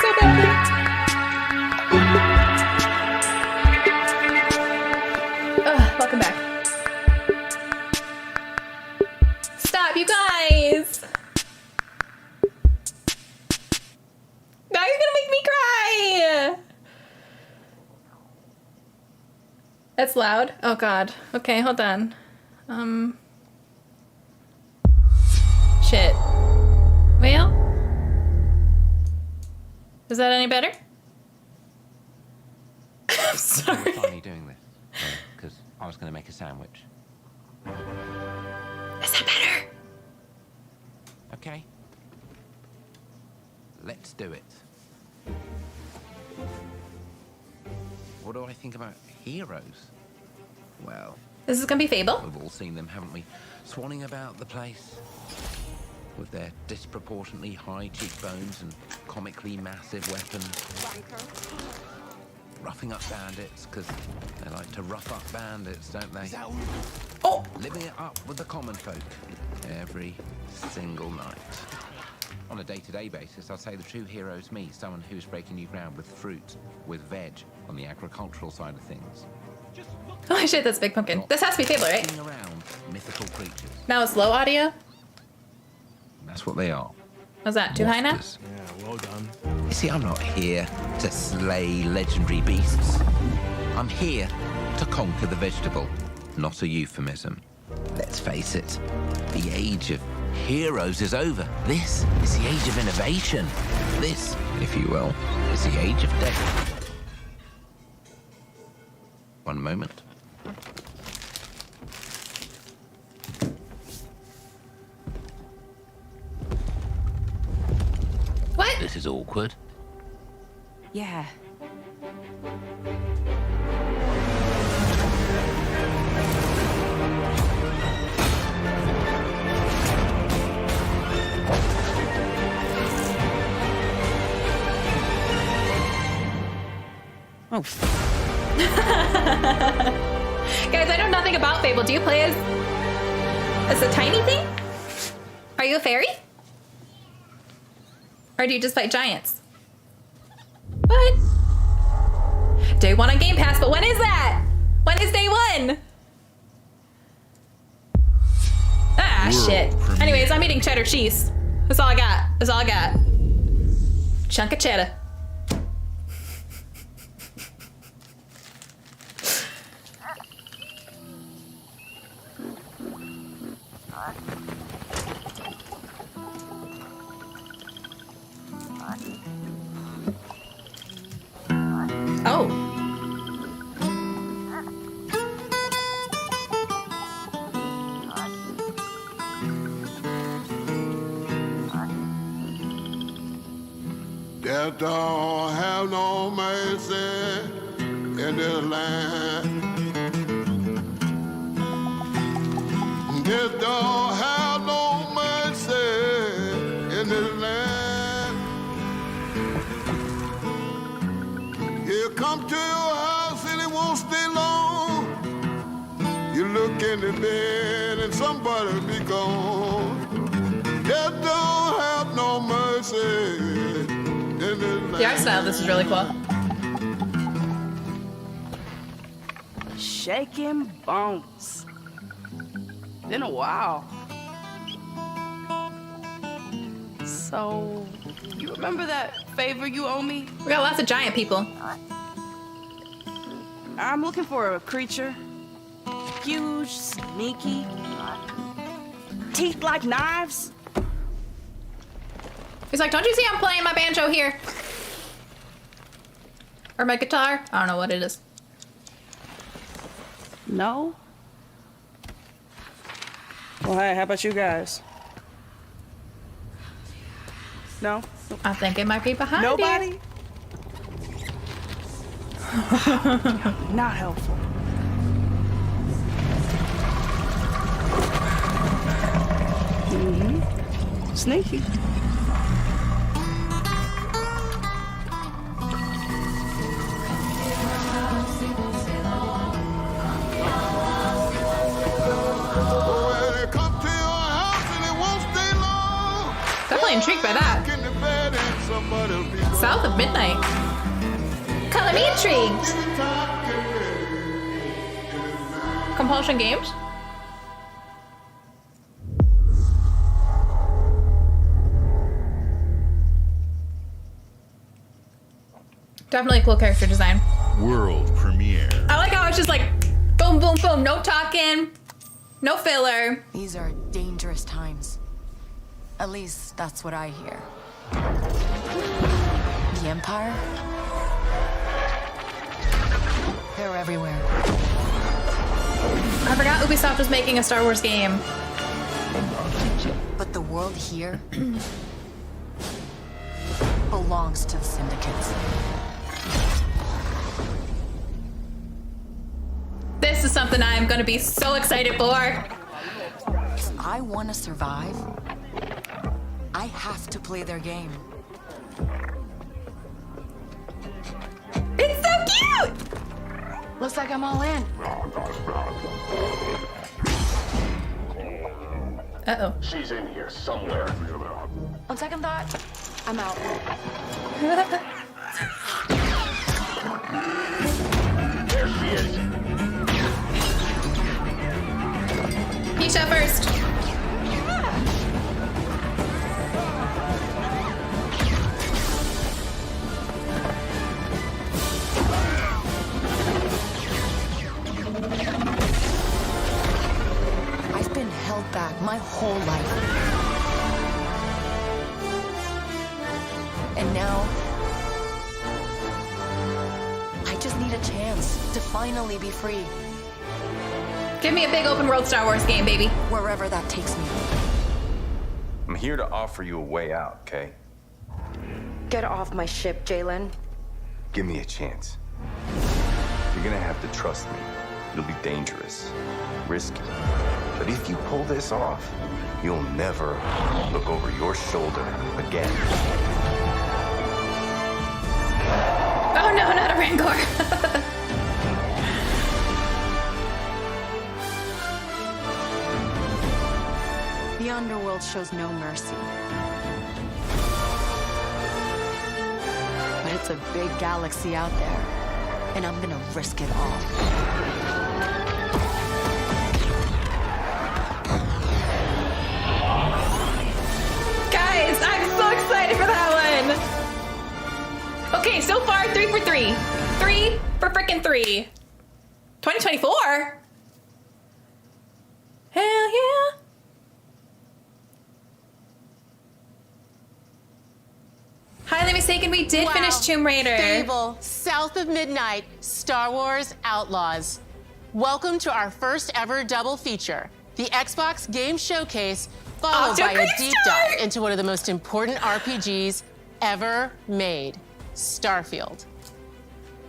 so badly. Welcome back. Stop, you guys! Now you're gonna make me cry! That's loud. Oh god. Okay, hold on. Shit. Well? Is that any better? I'm sorry. We're finally doing this. Because I was going to make a sandwich. Is that better? Okay. Let's do it. What do I think about heroes? Well, This is gonna be Fable. we've all seen them, haven't we? Swanning about the place. With their disproportionately high cheekbones and comically massive weapons. Roughing up bandits, because they like to rough up bandits, don't they? Oh! Living it up with the common folk every single night. On a day-to-day basis, I'd say the true hero's me, someone who's breaking new ground with fruit, with veg, on the agricultural side of things. Oh shit, that's a big pumpkin. This has to be Fable, right? Walking around mythical creatures. Now it's low audio. That's what they are. Was that too high now? Monsters. Yeah, well done. You see, I'm not here to slay legendary beasts. I'm here to conquer the vegetable, not a euphemism. Let's face it, the age of heroes is over. This is the age of innovation. This, if you will, is the age of death. One moment. What? This is awkward. Yeah. Oh, Guys, I know nothing about Fable. Do you play as a tiny thing? Are you a fairy? Or do you just fight giants? What? Day 1 on Game Pass, but when is that? When is day 1? Ah, shit. Anyways, I'm eating cheddar cheese. That's all I got. That's all I got. Chunk of cheddar. Oh. Death don't have no mercy in this land. Death don't have no mercy in this land. He'll come to your house and it won't stay long. You look in the bed and somebody be gone. Death don't have no mercy. The art style of this is really cool. Shaking bones. Been a while. So, you remember that favor you owe me? We got lots of giant people. I'm looking for a creature. Huge, sneaky, teeth like knives. He's like, don't you see I'm playing my banjo here? Or my guitar? I don't know what it is. No? well, hey, how about you guys? No? I think it might be behind Nobody? you. Not helpful. Mm-hmm. Sneaky. Definitely intrigued by that. South of Midnight. Color me intrigued. Compulsion Games? Definitely cool character design. World premiere. I like how it's just like boom, boom, boom. No talking, no filler. These are dangerous times. At least that's what I hear. The Empire? They're everywhere. I forgot Ubisoft was making a Star Wars game. But the world here belongs to the syndicates. This is something I'm gonna be so excited for. If I want to survive, I have to play their game. It's so cute! Looks like I'm all in. Uh-oh. She's in here somewhere. On second thought, I'm out. There she is. You shot first. I've been held back my whole life. And now, I just need a chance to finally be free, Give me a big open world Star Wars game, baby. wherever that takes me. I'm here to offer you a way out, okay? Get off my ship, Jalen. Give me a chance. You're gonna have to trust me. It'll be dangerous, risky. But if you pull this off, you'll never look over your shoulder again. Oh no, not a Rancor. The underworld shows no mercy. But it's a big galaxy out there, and I'm gonna risk it all. Guys, I'm so excited for that one. Okay, so far, 3 for 3. 3 for frickin' 3. 2024? Hell yeah. Highly mistaken, we did finish Tomb Raider. Fable, South of Midnight, Star Wars Outlaws. Welcome to our first ever double feature, the Xbox Game Showcase, followed by a deep dive into one of the most important RPGs ever made, Starfield.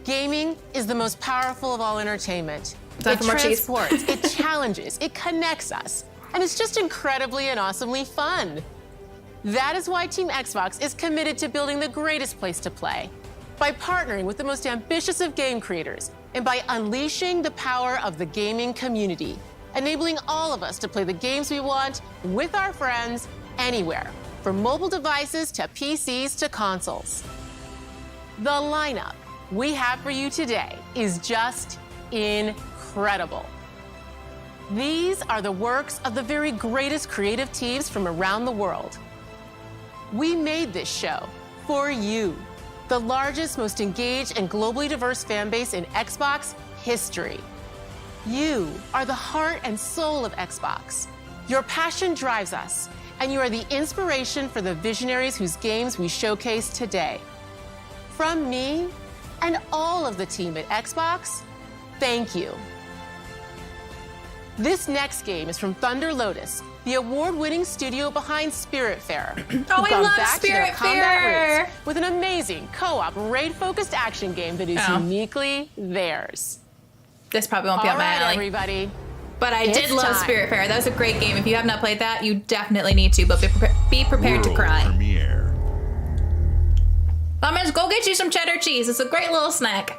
Gaming is the most powerful of all entertainment. It transports, it challenges, it connects us, and it's just incredibly and awesomely fun. That is why Team Xbox is committed to building the greatest place to play, by partnering with the most ambitious of game creators, and by unleashing the power of the gaming community, enabling all of us to play the games we want with our friends anywhere, from mobile devices to PCs to consoles. The lineup we have for you today is just incredible. These are the works of the very greatest creative teams from around the world. We made this show for you, the largest, most engaged, and globally diverse fan base in Xbox history. You are the heart and soul of Xbox. Your passion drives us, and you are the inspiration for the visionaries whose games we showcase today. From me and all of the team at Xbox, thank you. This next game is from Thunder Lotus, the award-winning studio behind Spiritfarer. Oh, I love Spiritfarer! With an amazing co-op, raid-focused action game that is uniquely theirs. This probably won't be up my alley. Everybody. But I did love Spiritfarer. That was a great game. If you have not played that, you definitely need to, but be prepared to cry. Premiere. Lemons, go get you some cheddar cheese. It's a great little snack.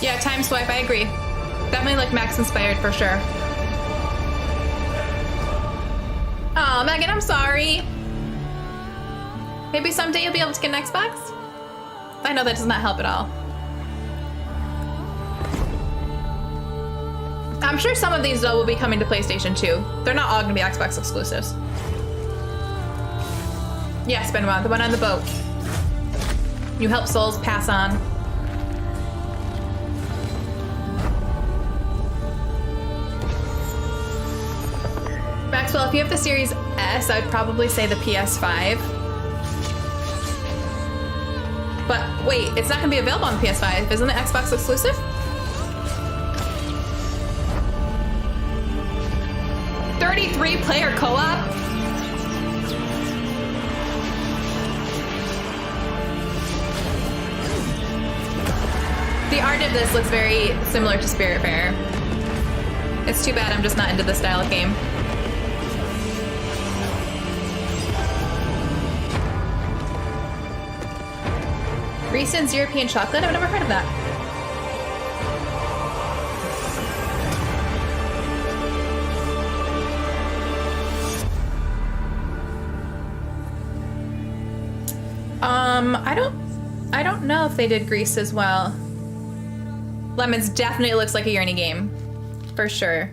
Yeah, Time Swipe, I agree. Definitely like Max inspired for sure. Oh, Megan, I'm sorry. Maybe someday you'll be able to get an Xbox? I know that does not help at all. I'm sure some of these though will be coming to PlayStation 2. They're not all gonna be Xbox exclusives. Yes, Benoit, the one on the boat. You help souls pass on. Maxwell, if you have the Series S, I'd probably say the PS5. But wait, it's not gonna be available on the PS5. Isn't it Xbox exclusive? Player co-op? The art of this looks very similar to Spiritfarer. It's too bad I'm just not into this style of game. Reese's European chocolate? I've never heard of that. I don't know if they did Grease as well. Lemons definitely looks like a Yearny game. For sure.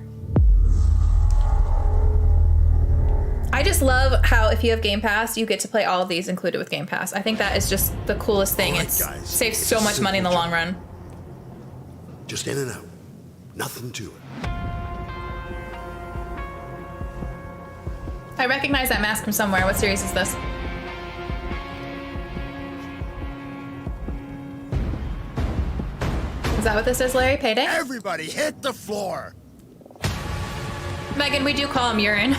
I just love how if you have Game Pass, you get to play all of these included with Game Pass. I think that is just the coolest thing. It saves so much money in the long run. Just in and out. Nothing to it. I recognize that mask from somewhere. What series is this? Is that what this is, Larry? Payday? Everybody hit the floor! Megan, we do call him urine.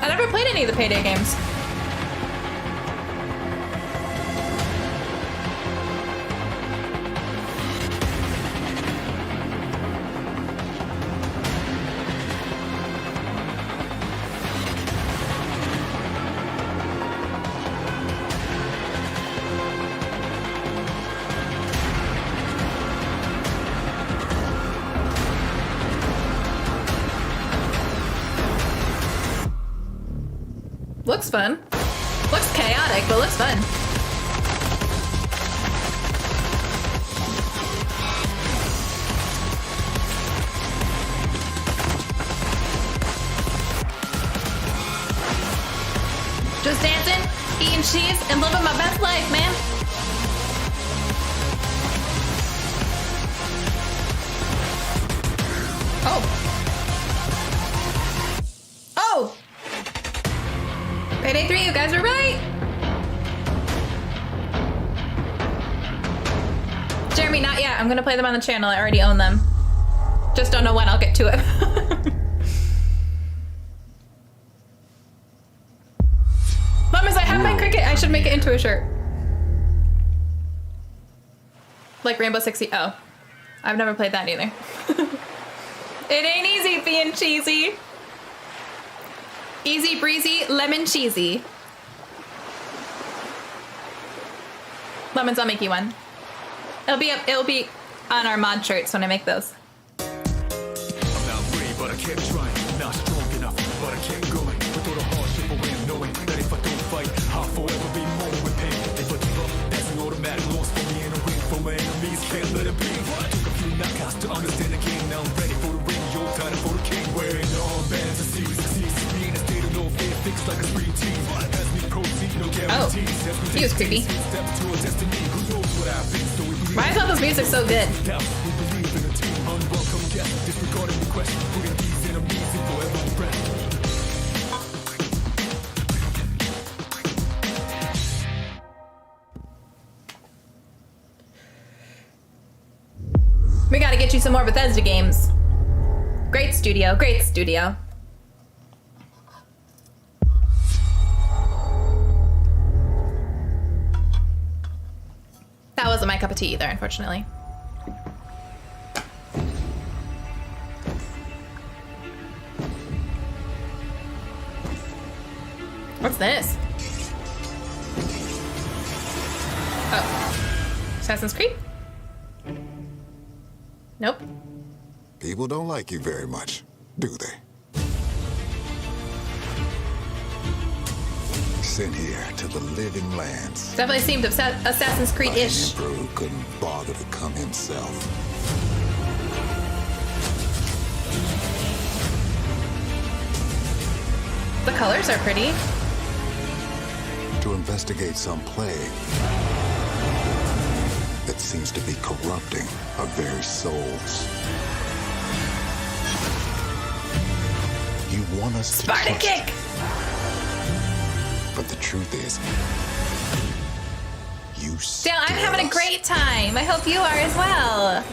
I never played any of the Payday games. Looks fun. Looks chaotic, but looks fun. Just dancing, eating cheese, and living my best life, man. Oh. Oh! Payday 3, you guys are right! Jeremy, not yet. I'm gonna play them on the channel. I already own them. Just don't know when I'll get to it. Mamas, I have my cricket. I should make it into a shirt. Like Rainbow Six Siege. Oh. I've never played that either. It ain't easy being cheesy. Easy breezy, lemon cheesy. Lemons, I'll make you one. It'll be on our mod shirts when I make those. I'm not brave, but I kept trying. Not strong enough, but I kept going. With all the hardship I went knowing that if I don't fight, I'll forever be more with pain. If I give up, that's an automatic loss for me and a win for my enemies. Can't let it be. Took a few knockouts to understand the game. Now I'm ready for the ring. Your time for the king. Wearing the armbands and seas. Fixed like a green team. Has me proceed, no guarantees. Oh, he was creepy. Why is all this music so good? We gotta get you some more Bethesda games. Great studio, great studio. That wasn't my cup of tea either, unfortunately. What's this? Oh. Assassin's Creed? Nope. People don't like you very much, do they? sent here to the living lands. Definitely seemed Assassin's Creed-ish. The Emperor couldn't bother to come himself. The colors are pretty. To investigate some plague that seems to be corrupting our very souls. You want us to Sparta kick! But the truth is, you Dale, I'm having a great time. I hope you are as well.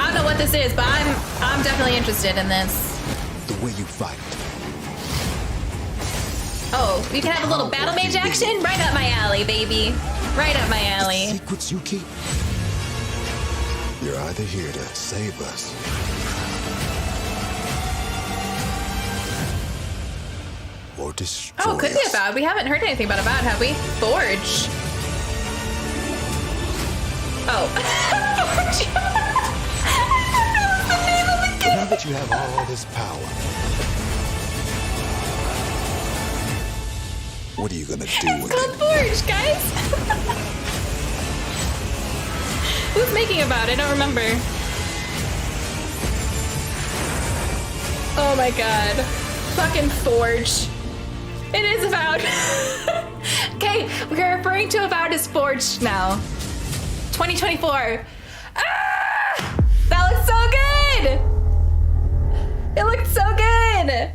I don't know what this is, but I'm definitely interested in this. The way you fight. Oh, we can have a little battle mage action? Right up my alley, baby. Right up my alley. The secrets you keep. You're either here to save us, or destroy Oh, could be us. about. We haven't heard anything about have we? Forge. Oh. Forge. That was the name of the But game. now that you have all this power, what are you gonna do with It's called Forge, guys. Who's making about? I don't remember. Oh my god. Fucking Forge. It is Avowed. Okay, we're referring to Avowed as Forged now. 2024. Ah! That looks so good! It looked so good!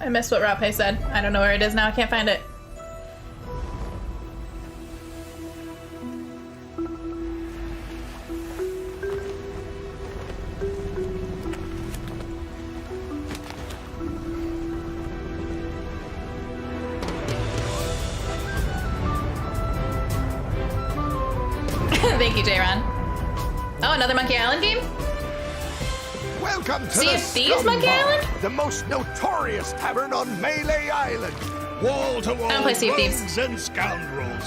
I missed what Rape said. I don't know where it is now. I can't find it. Thank you, J-Ron. Oh, another Monkey Island game? Welcome to Sea the of Thieves, Monkey Scumbag, Island? the most notorious tavern on Melee Island. Wall to wall I don't play Sea of Thieves. rogues and scoundrels.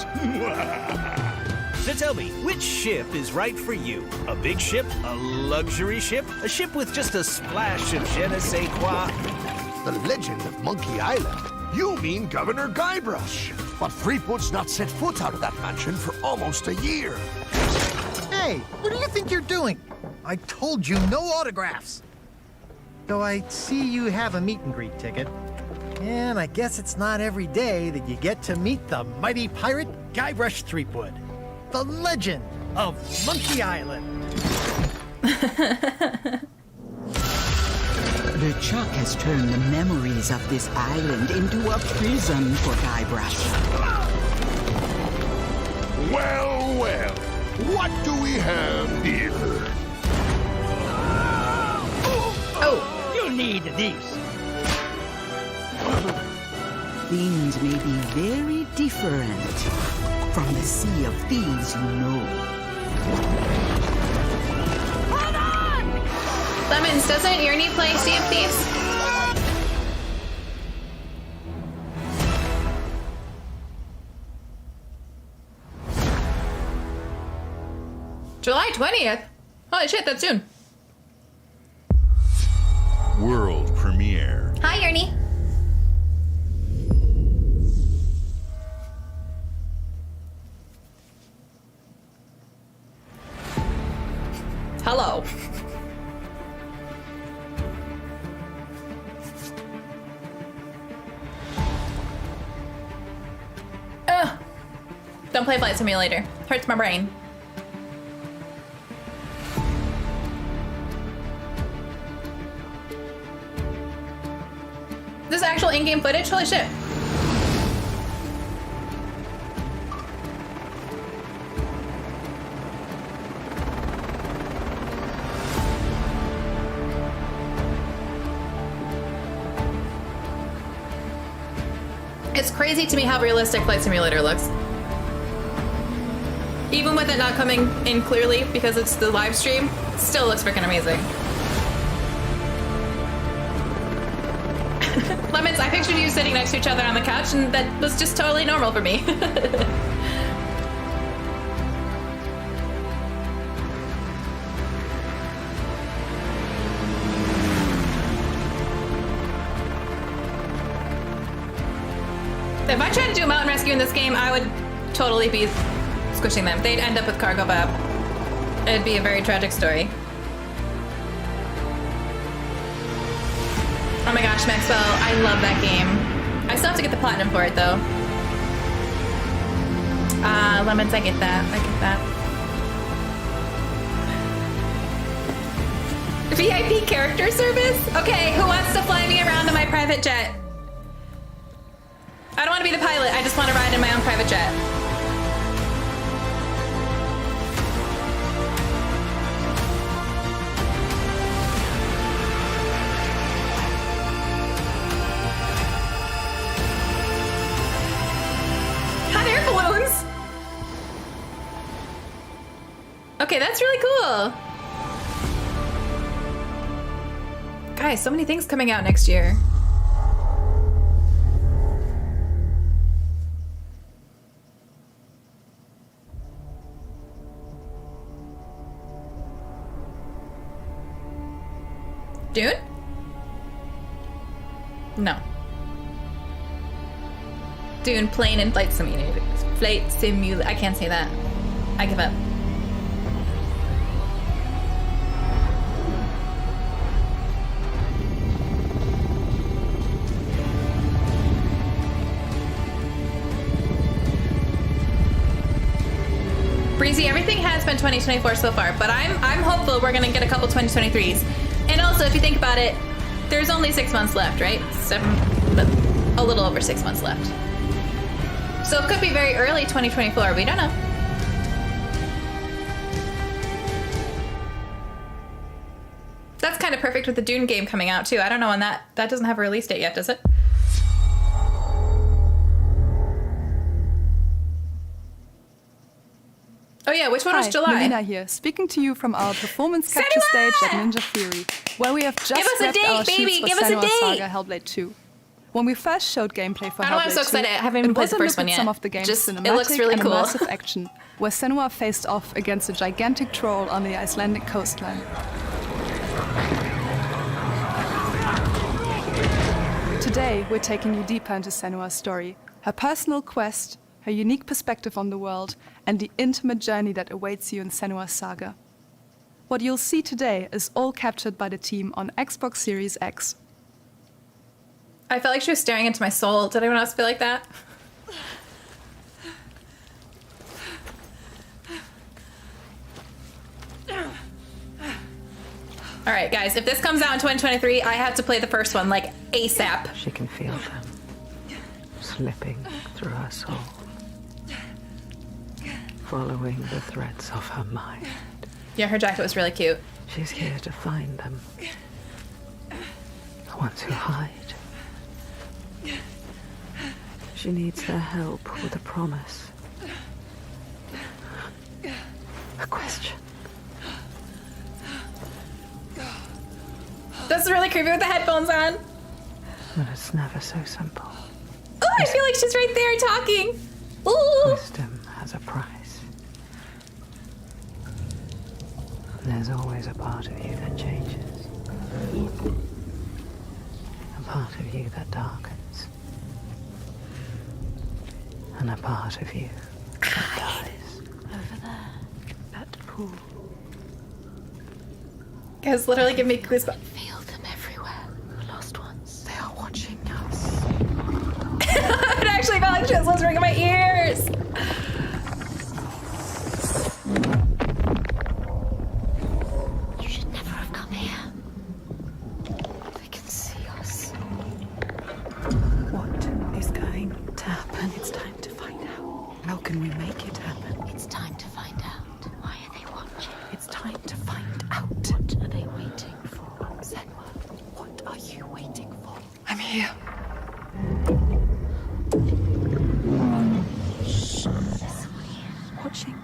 So tell me, which ship is right for you? A big ship? A luxury ship? A ship with just a splash of je ne sais quoi? The legend of Monkey Island. You mean Governor Guybrush. But Threepwood's not set foot out of that mansion for almost a year. Hey, what do you think you're doing? I told you no autographs. Though I see you have a meet and greet ticket. And I guess it's not every day that you get to meet the mighty pirate Guybrush Threepwood, the legend of Monkey Island. The Chuck has turned the memories of this island into a prison for Guybrush. Well, well, what do we have here? Oh, you'll need these. Things may be very different from the Sea of Thieves you know. Lemons, doesn't Yurnie play Sea of Thieves? July 20th? Holy shit, that's soon. World premiere. Hi, Yurnie. Hello. Ugh. Don't play Flight Simulator. Hurts my brain. This is actual in-game footage? Holy shit. It's crazy to me how realistic Flight Simulator looks. Even with it not coming in clearly because it's the live stream, it still looks freaking amazing. Lemons, I pictured you sitting next to each other on the couch and that was just totally normal for me. If I tried to do a mountain rescue in this game, I would totally be squishing them. They'd end up with cargo bab. It'd be a very tragic story. Oh my gosh, Maxwell, I love that game. I still have to get the platinum for it though. Lemons, I get that. I get that. VIP character service? Okay, who wants to fly me around in my private jet? I don't want to be the pilot, I just want to ride in my own private jet. Hot air balloons! Okay, that's really cool. Guys, so many things coming out next year. Dune? No. Dune plane and flight simulator. Flight simulator. I can't say that. I give up. Breezy, everything has been 2024 so far, but I'm hopeful we're gonna get a couple 2023s. And also, if you think about it, there's only 6 months left, right? A little over 6 months left. So it could be very early 2024, we don't know. That's kind of perfect with the Dune game coming out too. I don't know when that doesn't have a release date yet, does it? Oh yeah, which one was July? Melina here, speaking to you from our performance capture stage at Ninja Theory, where we have just wrapped our shoots for Senua Saga Hellblade 2. When we first showed gameplay for Hellblade 2, I'm so excited. I haven't even played the first one yet. Some of the game's Just, cinematic it looks really and cool. immersive action, where Senua faced off against a gigantic troll on the Icelandic coastline. Today, we're taking you deeper into Senua's story, her personal quest, her unique perspective on the world, and the intimate journey that awaits you in Senua's Saga. What you'll see today is all captured by the team on Xbox Series X. I felt like she was staring into my soul. Did anyone else feel like that? All right, guys, if this comes out in 2023, I have to play the first one, like, ASAP. She can feel them slipping through her soul, following the threads of her mind. Yeah, her jacket was really cute. She's here to find them. The ones who hide. She needs their help with a promise. A question. This is really creepy with the headphones on. But it's never so simple. Oh, I feel like she's right there talking. Ooh. Wisdom has a price. There's always a part of you that changes. A part of you that darkens. And a part of you that dies. Over there, that pool. Guys, literally give me goosebumps. Feel them everywhere. The lost ones. They are watching us. It actually felt like chills ringing in my ears. You should never have come here. They can see us. What is going to happen? It's time to find out. How can we make it happen? It's time to find out. Why are they watching? It's time to find out. What are they waiting for? Senua, what are you waiting for? I'm here. There's someone here. Watching.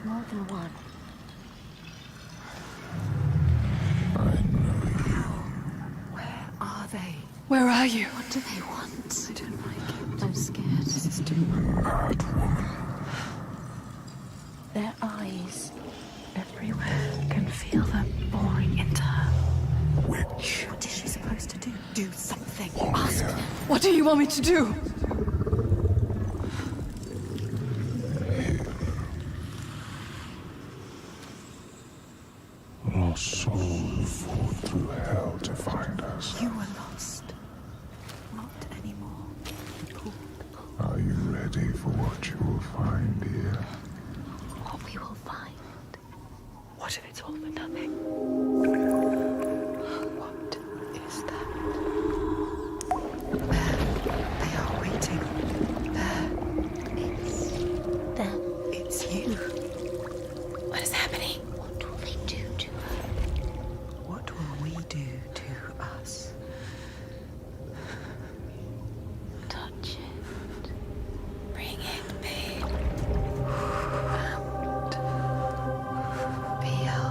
More than one. Where are they? Where are you? What do they want? I don't like it. I'm scared. This is too much. Their eyes everywhere. Can feel them boring into her. What is she supposed to do? Do something. Ask them. What do you want me to do? ready for what you will find here. What we will find. What if it's all for nothing? What is that? There. They are waiting. There. It's them. It's you. What is happening? What will they do to her? What will we do to us? Touch it. Bring it, babe. Feel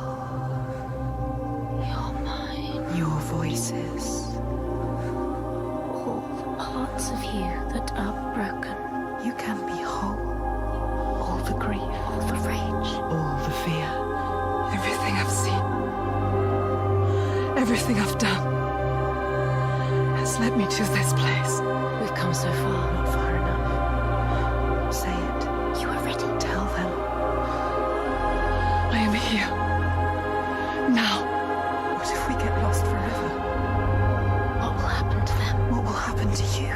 your mind, your voices, all the parts of you that are broken. You can be whole. All the grief, all the rage, all the fear. Everything I've seen, everything I've done has led me to this place. We've come so far, not far enough. Say it. You are ready. Tell them. I am here. Now. What if we get lost forever? What will happen to them? What will happen to you?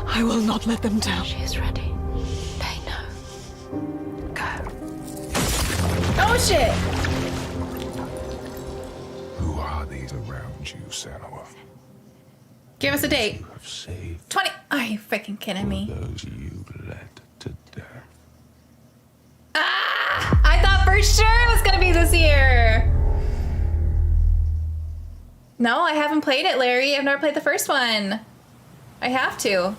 I will not let them down. She is ready. They know. Go. Oh shit! Who are these around you, Senua? Give us a date. You have saved 20. Are you freaking kidding me? those you led to death. Ah! I thought for sure it was gonna be this year. No, I haven't played it, Larry. I've never played the first one. I have to.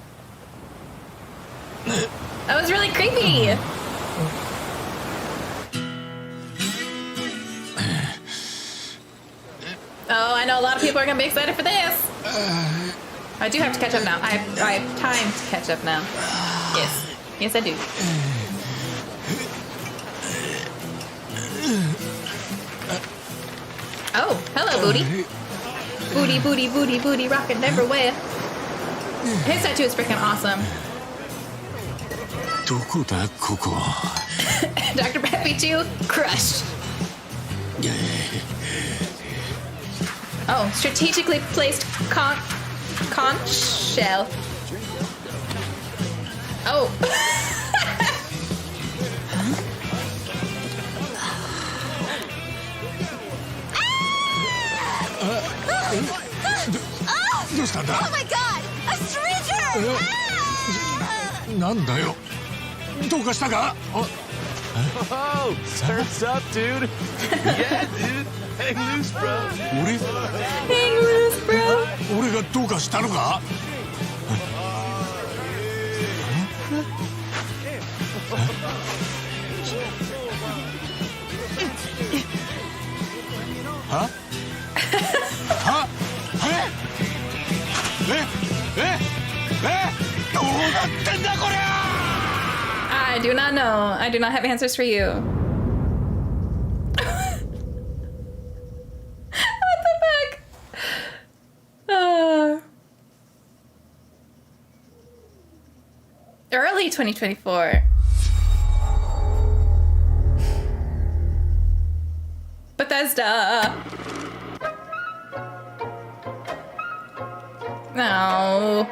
That was really creepy. Oh, I know a lot of people are gonna be excited for this. I do have to catch up now. I have time to catch up now. Yes. Yes, I do. Oh, hello, booty. Booty, booty, booty, booty, rocking everywhere. His tattoo is freaking awesome. Dr. Brad Pichu, crushed. Oh, strategically placed conch shell. Oh. Oh my god! A stranger! なんだよ。どうかしたか? Oh, surf's up, dude. Yeah, dude. Hang loose, bro. 俺? Hang loose, bro. 俺がどうかしたのか? は? は? どうなってんだこりゃ! I do not know. I do not have answers for you. What the fuck? Early 2024. Bethesda. No.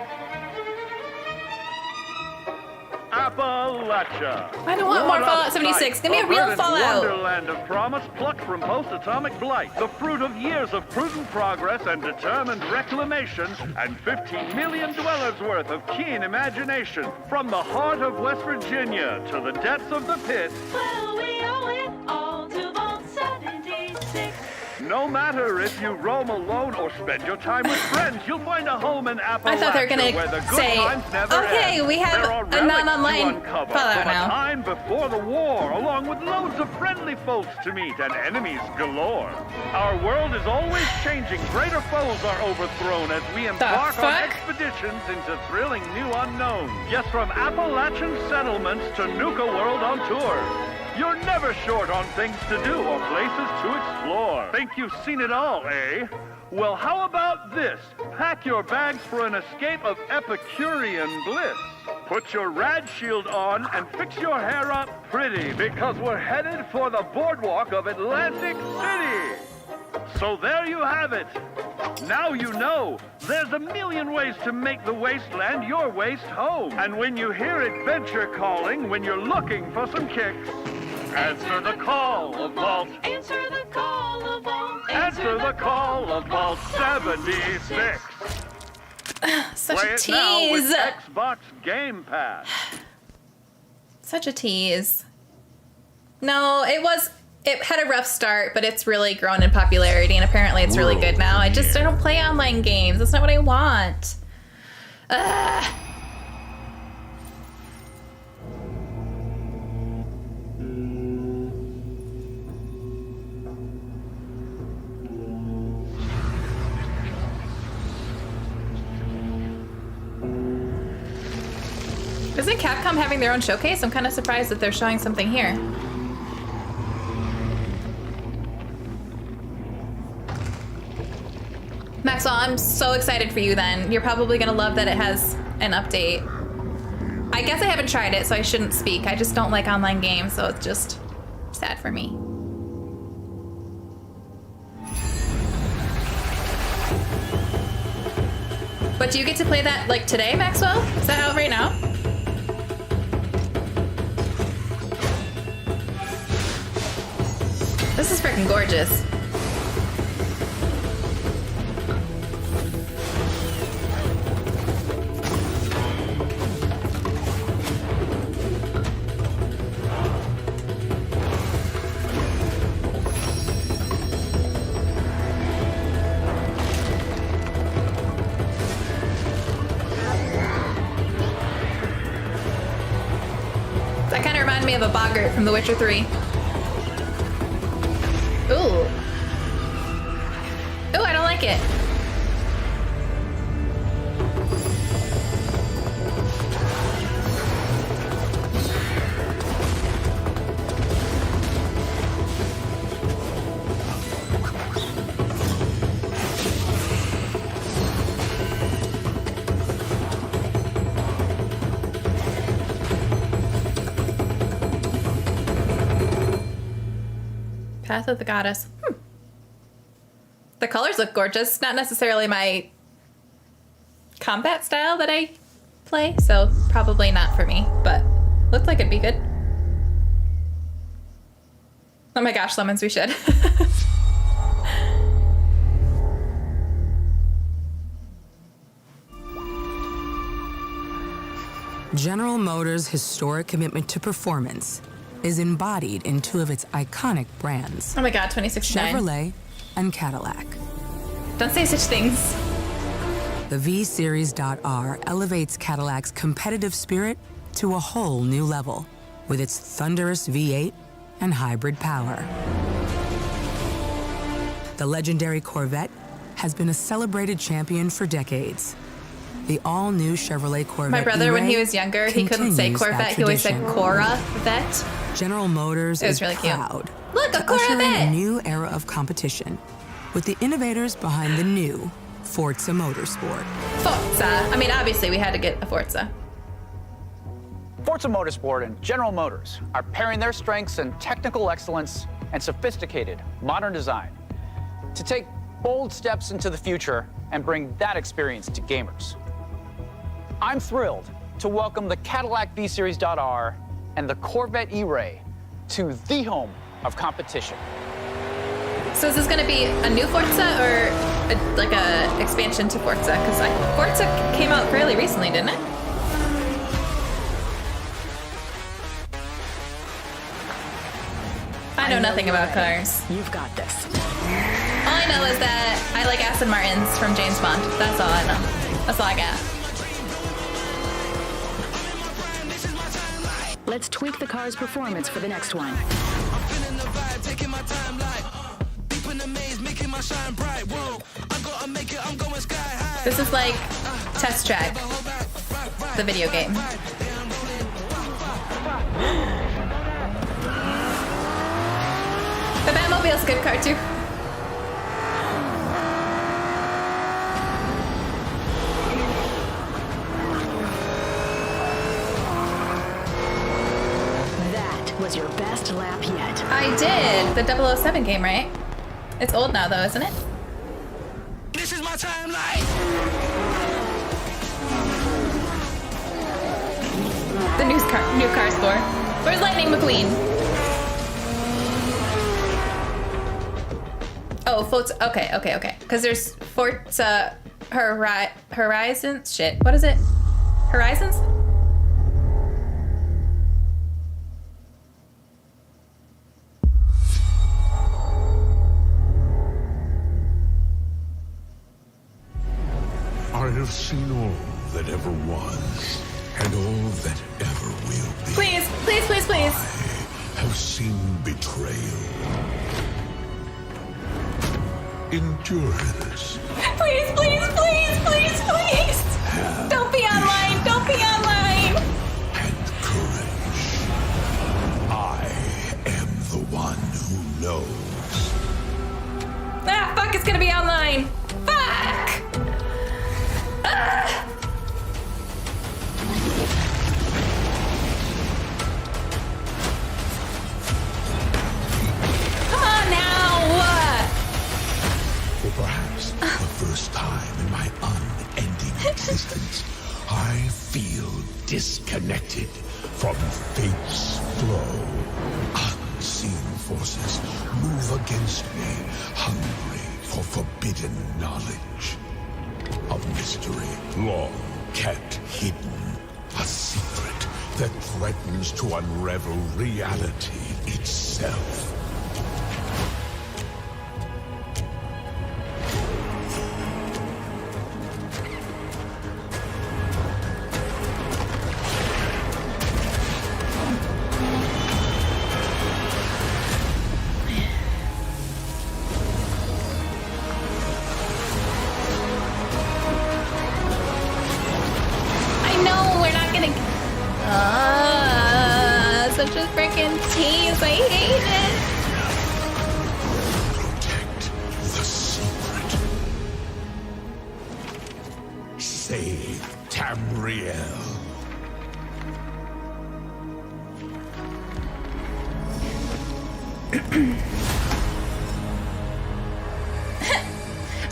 Appalachia. I don't want more Fallout 76. Give me a real Fallout. Wonderland of promise plucked from post-atomic blight. The fruit of years of prudent progress and determined reclamation, and 15 million dwellers worth of keen imagination. From the heart of West Virginia to the depths of the pit. Well, we owe it all to Vault 76. No matter if you roam alone or spend your time with friends, you'll find a home in Appalachia I thought they were gonna where the good say, times never okay, end. we have There are a non-online relics to uncover Fallout from now. a time before the war, along with loads of friendly folks to meet and enemies galore. Our world is always changing. Greater foes are overthrown as we embark on expeditions into thrilling new unknowns. Yes, from Appalachian settlements to Nuka World on tour. You're never short on things to do or places to explore. Think you've seen it all, eh? Well, how about this? Pack your bags for an escape of Epicurean bliss. Put your rad shield on and fix your hair up pretty, because we're headed for the boardwalk of Atlantic City. So there you have it. Now you know. There's a million ways to make the wasteland your waste home. And when you hear adventure calling, when you're looking for some kicks, answer the call of Vault. Answer the call of Vault. Answer the call of Vault 76. Such Play a it now with tease. Xbox Game Pass. Such a tease. No, it had a rough start, but it's really grown in popularity, and apparently it's really good now. I don't play online games. That's not what I want. Ugh. Isn't Capcom having their own showcase? I'm kind of surprised that they're showing something here. Maxwell, I'm so excited for you then. You're probably gonna love that it has an update. I guess I haven't tried it, so I shouldn't speak. I just don't like online games, so it's just sad for me. But do you get to play that like today, Maxwell? Is that out right now? This is freaking gorgeous. That kind of reminded me of a boggart from The Witcher 3. Ooh. Ooh, I don't like it. Path of the Goddess. The colors look gorgeous. Not necessarily my combat style that I play, so probably not for me, but looked like it'd be good. Oh my gosh, Lemons, we should. General Motors' historic commitment to performance is embodied in two of its iconic brands. Oh my god, 2069. Chevrolet and Cadillac. Don't say such things. The V-Series.R elevates Cadillac's competitive spirit to a whole new level with its thunderous V8 and hybrid power. The legendary Corvette has been a celebrated champion for decades. The all-new Chevrolet Corvette My brother, when he E-Ray was younger, he couldn't say continues that Corvette. He always said tradition. Cora-vette. General Motors It was is really cute. proud Look, a to usher in Corvette! a new era of competition with the innovators behind the new Forza Motorsport. Forza. I mean, obviously we had to get a Forza. Forza Motorsport and General Motors are pairing their strengths in technical excellence and sophisticated modern design to take bold steps into the future and bring that experience to gamers. I'm thrilled to welcome the Cadillac V-Series.R and the Corvette E-Ray to the home of competition. So is this going to be a new Forza or like a expansion to Forza? Because Forza came out fairly recently, didn't it? I know nothing about cars. You've got this. All I know is that I like Aston Martins from James Bond. That's all I know. That's all I got. Let's tweak the car's performance for the next one. This is like Test Track, the video game. The Batmobile's a good car too. That was your best lap yet. I did. The 007 game, right? It's old now though, isn't it? my timeline. The new car score. Where's Lightning McQueen? Oh, Forza. Okay. Because there's Forza Horizons. Shit. What is it? Horizons? I have seen all that ever was, and all that ever will be. Please. I have seen betrayal, endurance. Please. Don't be online. And courage. I am the one who knows. Ah, fuck, it's gonna be online. Fuck! Ah! Come on now! For perhaps the first time in my unending existence, I feel disconnected from fate's flow. Unseen forces move against me, hungry for forbidden knowledge. A mystery long kept hidden. A secret that threatens to unravel reality itself. Such a freaking tease. I hate it. Protect the secret. Save Tamriel.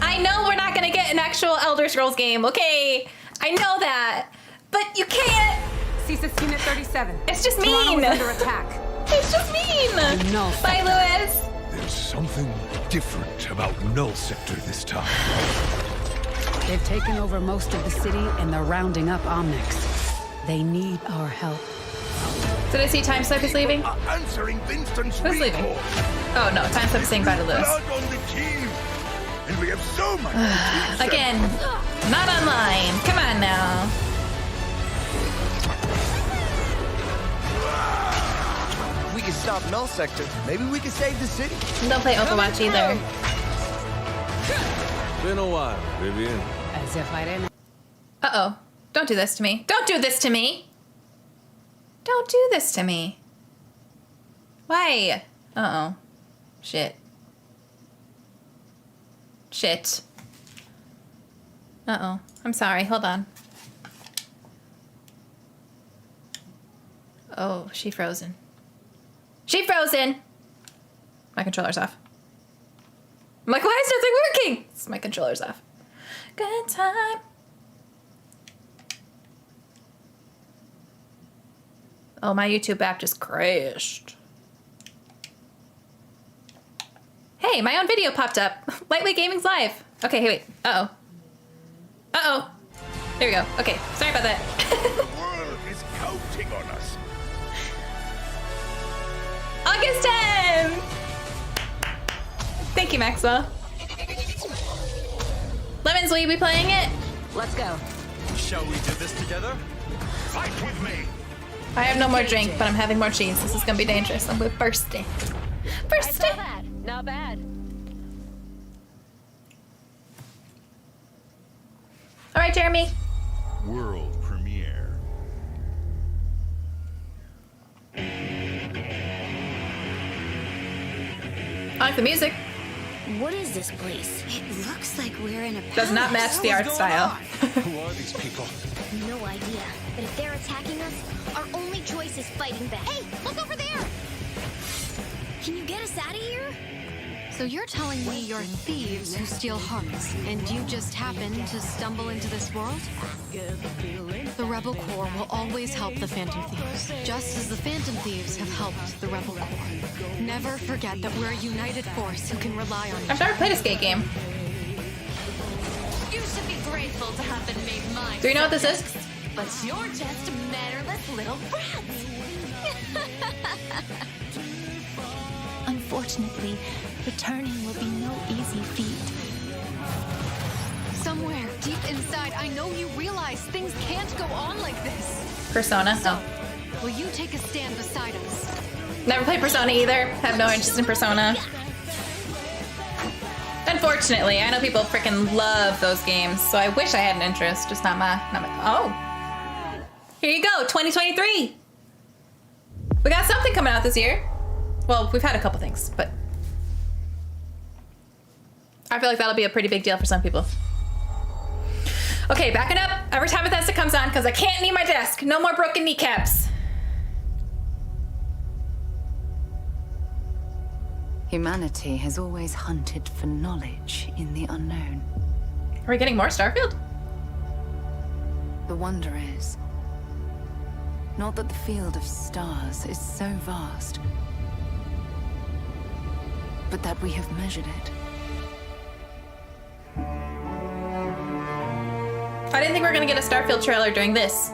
I know we're not gonna get an actual Elder Scrolls game, okay? I know that. But you can't. CSIS Unit 37. It's just Toronto mean. is under attack. It's just mean. No. Bye, Lewis. There's something different about Null Sector this time. They've taken over most of the city and they're rounding up Omnics. They need our help. Did I see Time Slip is leaving? Answering Vincent's Who's leaving? recall. Oh no, Time Slip is saying bye to Lewis. Blood on the team. And we have so much. Again, not online. Come on now. We can stop Null Sector. Maybe we can save the city. Don't play Overwatch either. Been a while, Vivian. As if I didn't. Uh-oh. Don't do this to me. Don't do this to me. Don't do this to me. Why? Uh-oh. Shit. Uh-oh. I'm sorry. Hold on. Oh, she frozen. She frozen! My controller's off. I'm like, why is nothing working? My controller's off. Good time. Oh, my YouTube app just crashed. Hey, my own video popped up. LiteWeight Gaming's live. Okay, hey, wait. Uh-oh. Uh-oh. There we go. Okay, sorry about that. The world is counting on us. August 10th! Thank you, Maxwell. Lemons, will you be playing it? Let's go. Shall we do this together? Fight with me. I have no more drink, but I'm having more cheese. This is gonna be dangerous. I'm bursting. Bursting! Not bad. All right, Jeremy. World premiere. I like the music. What is this place? It looks like we're in a Does not match the art style. Who are these people? No idea. But if they're attacking us, our only choice is fighting back. Hey, look over there! Can you get us out of here? So you're telling me you're thieves who steal hearts, and you just happened to stumble into this world? The Rebel Corps will always help the Phantom Thieves, just as the Phantom Thieves have helped the Rebel Corps. Never forget that we're a united force who can rely on each other. I've never played a skate game. You should be grateful to have been made mine. Do you know what this is? But you're just mannerless little brats. Unfortunately, returning will be no easy feat. Somewhere deep inside, I know you realize things can't go on like this. Persona. So, will you take a stand beside us? Never played Persona either. Have no interest in Persona. Unfortunately, I know people freaking love those games, so I wish I had an interest. Just not my. Oh, here you go, 2023. We got something coming out this year. Well, we've had a couple things, but I feel like that'll be a pretty big deal for some people. Okay, backing up. Every time Bethesda comes on, because I can't knee my desk. No more broken kneecaps. Humanity has always hunted for knowledge in the unknown. Are we getting more Starfield? The wonder is, not that the field of stars is so vast, but that we have measured it. I didn't think we were gonna get a Starfield trailer during this.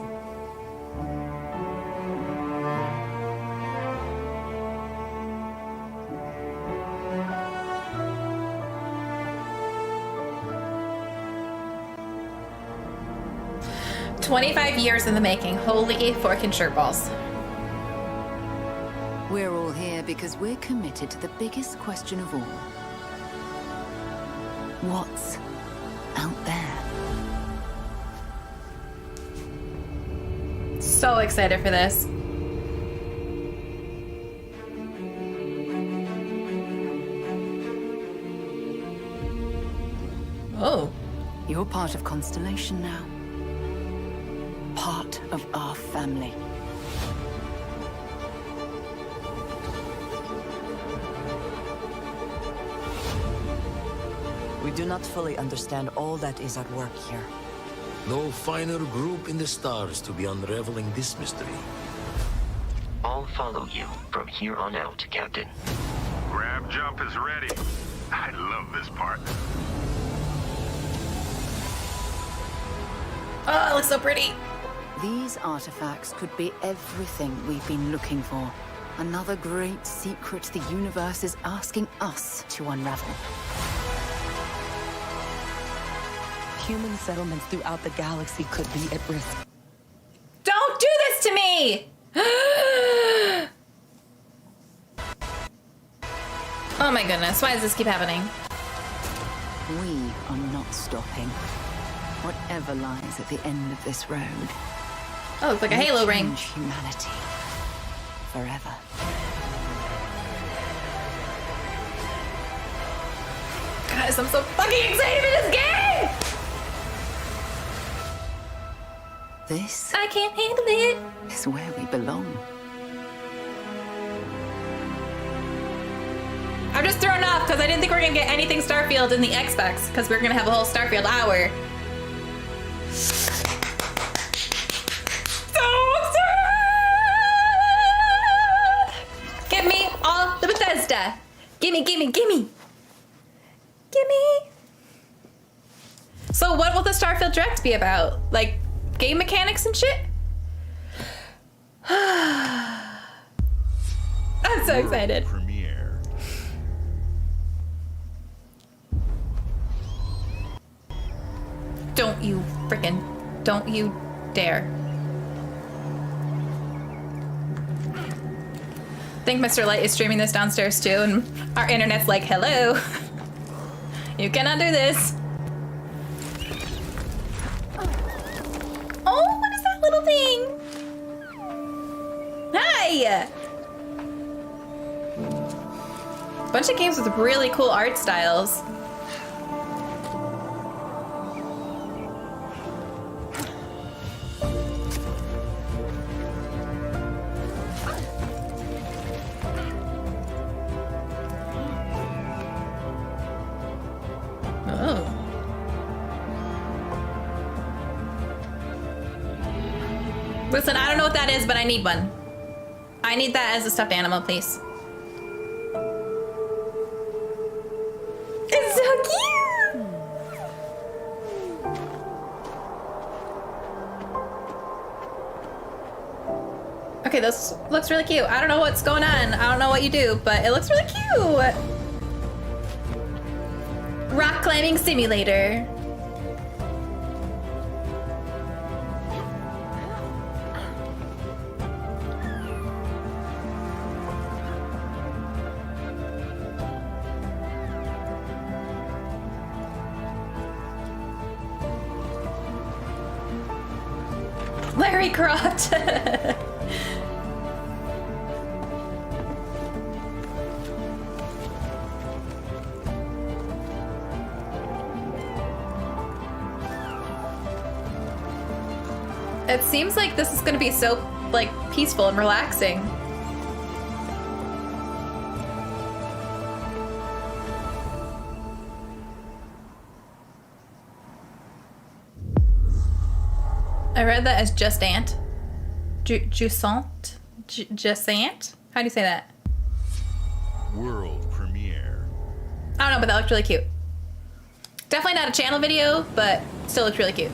"25 years in the making. Holy forking shirt balls." We're all here because we're committed to the biggest question of all. What's out there? So excited for this. Oh. You're part of Constellation now. Part of our family. We do not fully understand all that is at work here. No finer group in the stars to be unraveling this mystery. I'll follow you from here on out, Captain. Grab jump is ready. I love this part. Oh, it looks so pretty. These artifacts could be everything we've been looking for. Another great secret the universe is asking us to unravel. Human settlements throughout the galaxy could be at risk. Don't do this to me! Oh my goodness, why does this keep happening? We are not stopping. Whatever lies at the end of this road. Oh, it's like a Halo ring. Change humanity forever. Guys, I'm so fucking excited for this game! This I can't handle it. Is where we belong. I'm just thrown off because I didn't think we were gonna get anything Starfield in the Xbox because we were gonna have a whole Starfield hour. So excited! Give me all the Bethesda. Gimme, gimme, gimme. Gimme. So what will the Starfield Direct be about? Like game mechanics and shit? I'm so excited. Premiere. Don't you dare. I think Mr. Light is streaming this downstairs too, and our internet's like, hello. You cannot do this. Oh, what is that little thing? Hi! Bunch of games with really cool art styles. Listen, I don't know what that is, but I need one. I need that as a stuffed animal, please. It's so cute! Okay, this looks really cute. I don't know what's going on. I don't know what you do, but it looks really cute. Rock climbing simulator. Larry Croft. It seems like this is going to be so, like, peaceful and relaxing. I read that as Just Ant. Jusant? Jusant? How do you say that? World premiere. I don't know, but that looked really cute. Definitely not a channel video, but still looked really cute.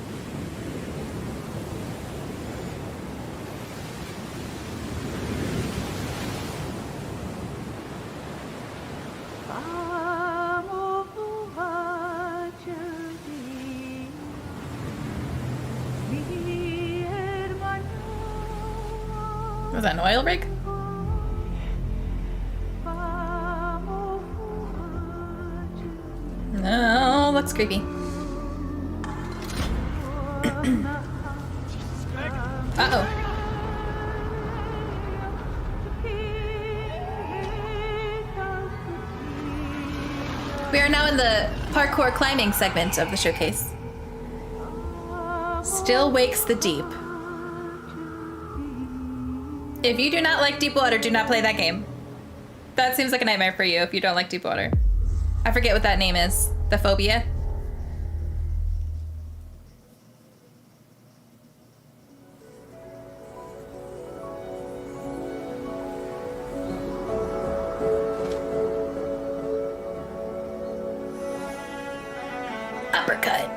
Was that an oil rig? No, that's creepy. Uh-oh. We are now in the parkour climbing segment of the showcase. Still wakes the deep. If you do not like deep water, do not play that game. That seems like a nightmare for you if you don't like deep water. I forget what that name is. The phobia? Uppercut.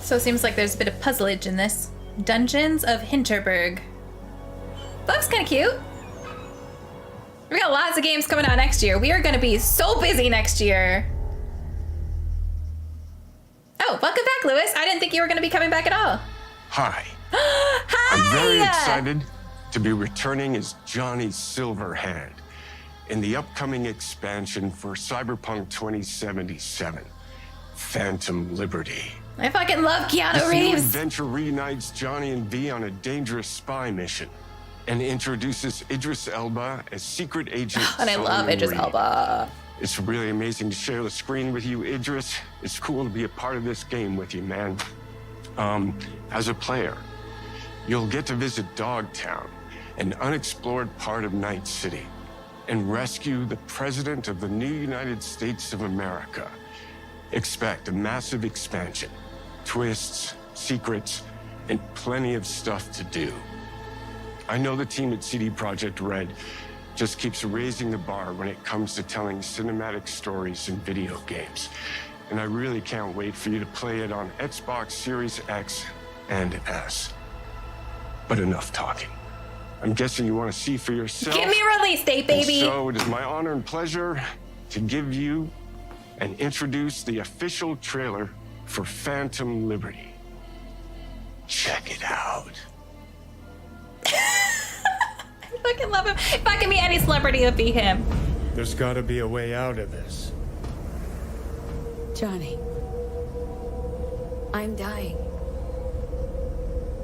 So it seems like there's a bit of puzzleage in this. Dungeons of Hinterberg. That looks kind of cute. We got lots of games coming out next year. We are going to be so busy next year. Oh, welcome back, Lewis. I didn't think you were going to be coming back at all. Hi. Hi! I'm very excited to be returning as Johnny Silverhand in the upcoming expansion for Cyberpunk 2077, Phantom Liberty. I fucking love Keanu This new Reeves. adventure reunites Johnny and V on a dangerous spy mission and introduces Idris Elba as secret agent. And I love Idris Reed. Elba. It's really amazing to share the screen with you, Idris. It's cool to be a part of this game with you, man. As a player, you'll get to visit Dogtown, an unexplored part of Night City, and rescue the President of the new United States of America. Expect a massive expansion, twists, secrets, and plenty of stuff to do. I know the team at CD Projekt Red just keeps raising the bar when it comes to telling cinematic stories in video games. And I really can't wait for you to play it on Xbox Series X and S. But enough talking. I'm guessing you want to see for yourself. Give me a release date, baby. And so it is my honor and pleasure to give you and introduce the official trailer for Phantom Liberty. Check it out. I fucking love him. If I can be any celebrity, it would be him. There's gotta be a way out of this. Johnny, I'm dying.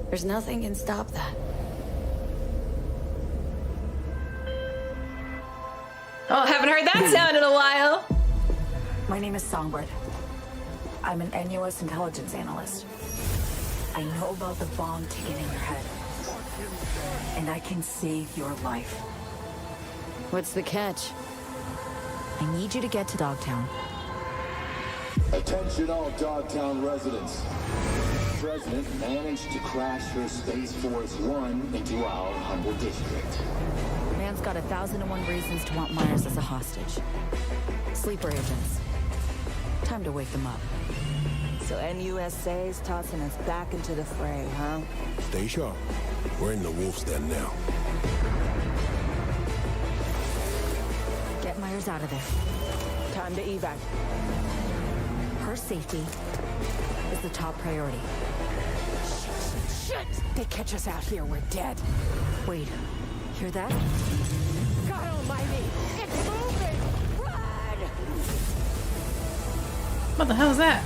There's nothing can stop that. Oh, haven't heard that sound in a while. My name is Songbird. I'm an NUS intelligence analyst. I know about the bomb ticking in your head. And I can save your life. What's the catch? I need you to get to Dogtown. Attention all Dogtown residents. The President managed to crash her Space Force One into our humble district. Man's got 1,001 reasons to want Myers as a hostage. Sleeper agents. Time to wake them up. So NUSA's tossing us back into the fray, huh? Stay sharp. We're in the wolf's den now. Get Myers out of there. Time to evac. Her safety is the top priority. Shit! They catch us out here, we're dead. Wait, hear that? God almighty! It's moving! Run! What the hell is that?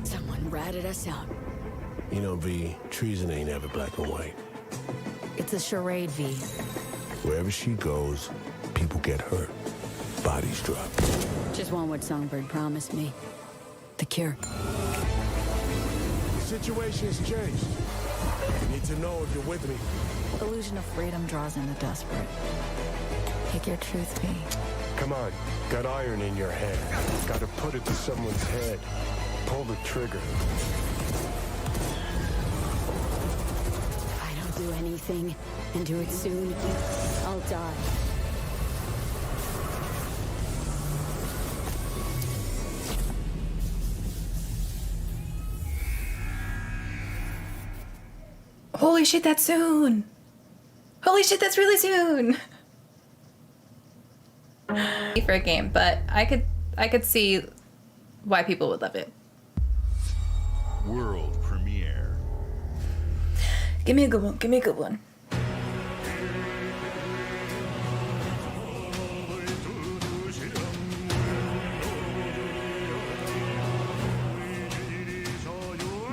Someone ratted us out. You know, V, treason ain't ever black and white. It's a charade, V. Wherever she goes, people get hurt. Bodies drop. Just want what Songbird promised me. The cure. The situation's changed. You need to know if you're with me. Illusion of freedom draws in the desperate. Pick your truth, V. Come on. Got iron in your hand. Gotta put it to someone's head. Pull the trigger. If I don't do anything, and do it soon, I'll die. Holy shit, that's soon. Holy shit, that's really soon. For a game, but I could see why people would love it. World premiere. Give me a good one. Give me a good one.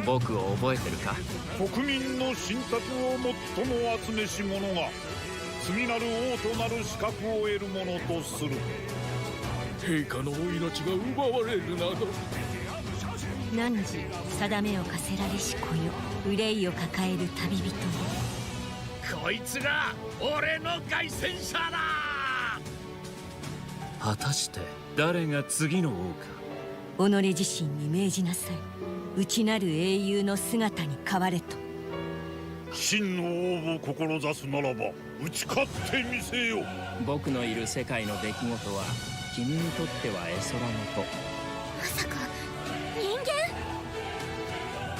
Pokemon 国民の信託を最も集めし者が次なる王となる資格を得るものとする。陛下のお命が奪われるなど。汝定めを課せられし子よ、憂いを抱える旅人よ。こいつが俺の凱旋者だ。果たして誰が次の王か。己自身に命じなさい。内なる英雄の姿に変われと。真の王を志すならば打ち勝ってみせよ。僕のいる世界の出来事は君にとっては絵空のと。まさか人間？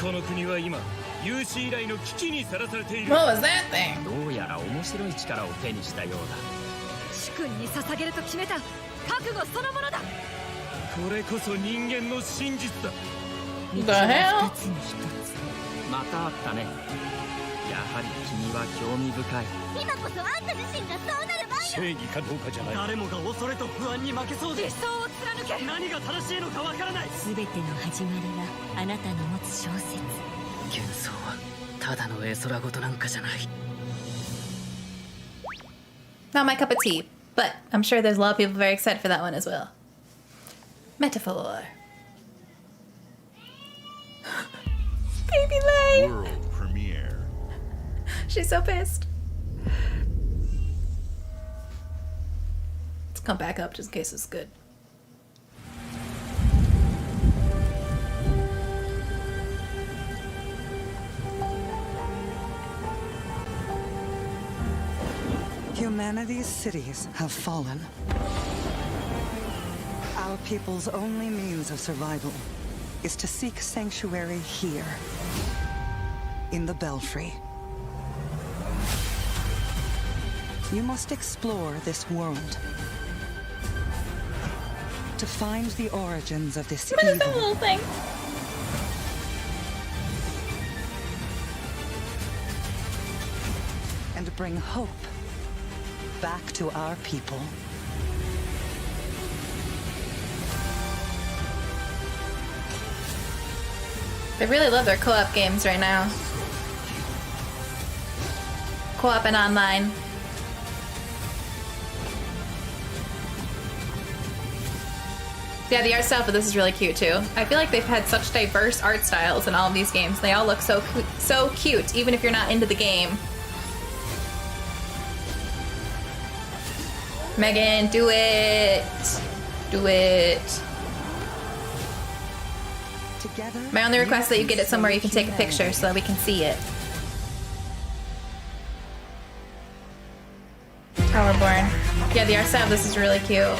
この国は今有史以来の危機にさらされている。What was that thing? どうやら面白い力を手にしたようだ。主君に捧げると決めた覚悟そのものだ。これこそ人間の真実だ。道は二つに一つ。またあったね。やはり君は興味深い。今こそあんた自身がそうなる番よ。正義かどうかじゃない。誰もが恐れと不安に負けそうで。理想を貫け。何が正しいのかわからない。全ての始まりはあなたの持つ小説。幻想はただの絵空事なんかじゃない。Not my cup of tea, but I'm sure there's a lot of people very excited for that one as well. Metaphor. Baby Lay. World premiere. She's so pissed. Let's come back up just in case it's good. Humanity's cities have fallen. Our people's only means of survival is to seek sanctuary here, in the Belfry. You must explore this world to find the origins of this evil. That little thing. and bring hope back to our people. They really love their co-op games right now. Co-op and online. Yeah, the art style for this is really cute too. I feel like they've had such diverse art styles in all of these games. They all look so cute, even if you're not into the game. Megan, do it! Do it! Together, my only request is that you get it somewhere you can take a picture so that we can see it. Towerborn. Yeah, the art style of this is really cute.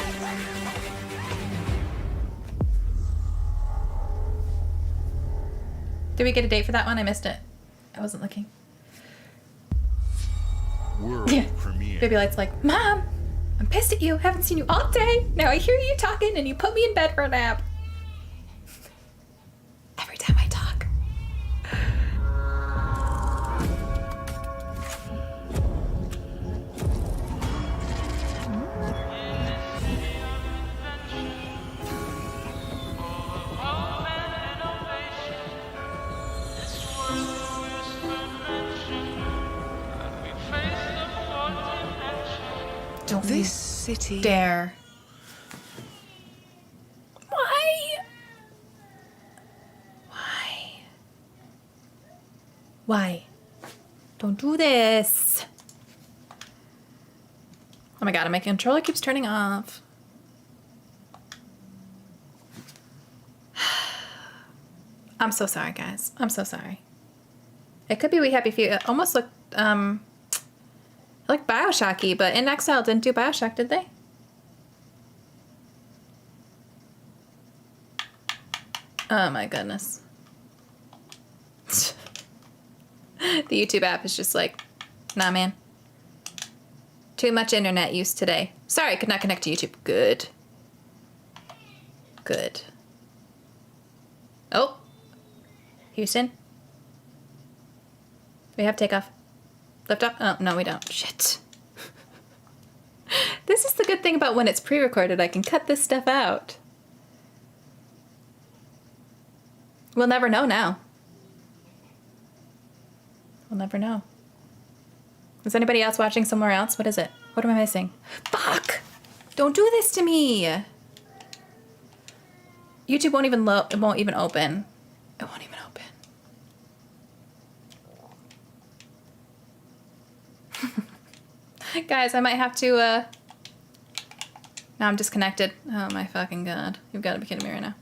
Did we get a date for that one? I missed it. I wasn't looking. World premiere. Baby Light's like, Mom, I'm pissed at you. Haven't seen you all day. Now I hear you talking and you put me in bed for a nap. Every time I talk. Don't this city dare. Why? Why? Why? Don't do this. Oh my god, my controller keeps turning off. I'm so sorry, guys. I'm so sorry. It could be We Happy Few. It almost looked, like Bioshock-y, but In Exile didn't do Bioshock, did they? Oh my goodness. The YouTube app is just like, nah, man. Too much internet use today. Sorry, could not connect to YouTube. Good. Good. Oh. Houston. We have takeoff. Lift up? Oh, no, we don't. Shit. This is the good thing about when it's pre-recorded. I can cut this stuff out. We'll never know now. We'll never know. Is anybody else watching somewhere else? What is it? What am I missing? Fuck! Don't do this to me! YouTube won't even load. It won't even open. It won't even open. Guys, I might have to, Now I'm disconnected. Oh my fucking god. You've got to be kidding me right now.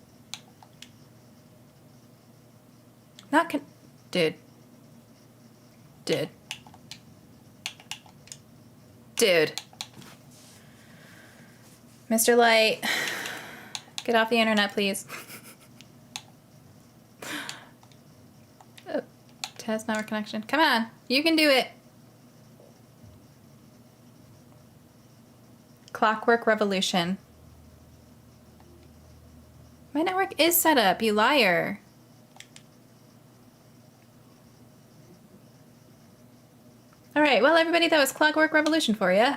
Dude. Dude. Dude. Mr. Light. Get off the internet, please. Oh, test network connection. Come on. You can do it. Clockwork Revolution. My network is set up, you liar. All right, well, everybody, that was Clockwork Revolution for you.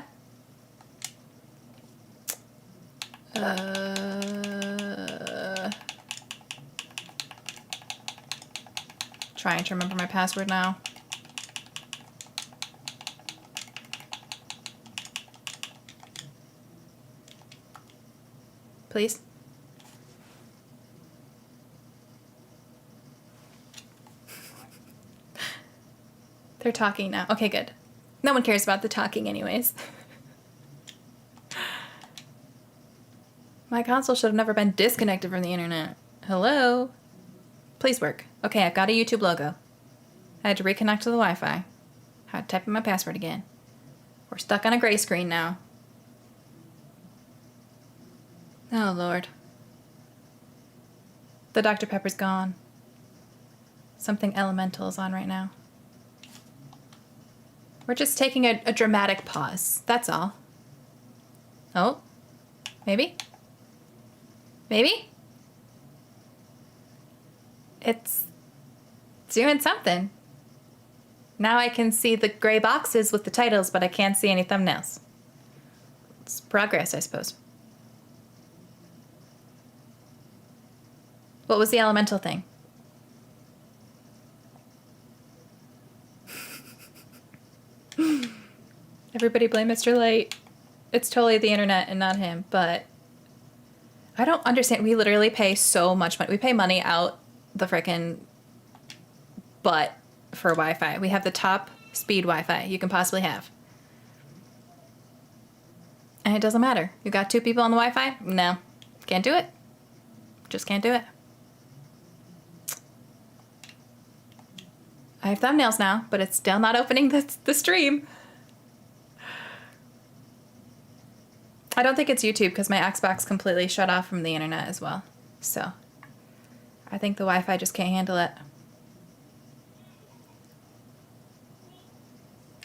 Trying to remember my password now. Please. They're talking now. Okay, good. No one cares about the talking anyways. My console should have never been disconnected from the internet. Hello? Please work. Okay, I've got a YouTube logo. I had to reconnect to the Wi-Fi. I had to type in my password again. We're stuck on a gray screen now. Oh, Lord. The Dr. Pepper's gone. Something elemental is on right now. We're just taking a dramatic pause. That's all. Oh. Maybe? Maybe? It's doing something. Now I can see the gray boxes with the titles, but I can't see any thumbnails. It's progress, I suppose. What was the elemental thing? Everybody blame Mr. Light. It's totally the internet and not him, but I don't understand. We literally pay so much money. We pay money out the frickin' butt for Wi-Fi. We have the top speed Wi-Fi you can possibly have. And it doesn't matter. You got 2 people on the Wi-Fi? No. Can't do it. Just can't do it. I have thumbnails now, but it's still not opening the stream. I don't think it's YouTube because my Xbox completely shut off from the internet as well. So I think the Wi-Fi just can't handle it.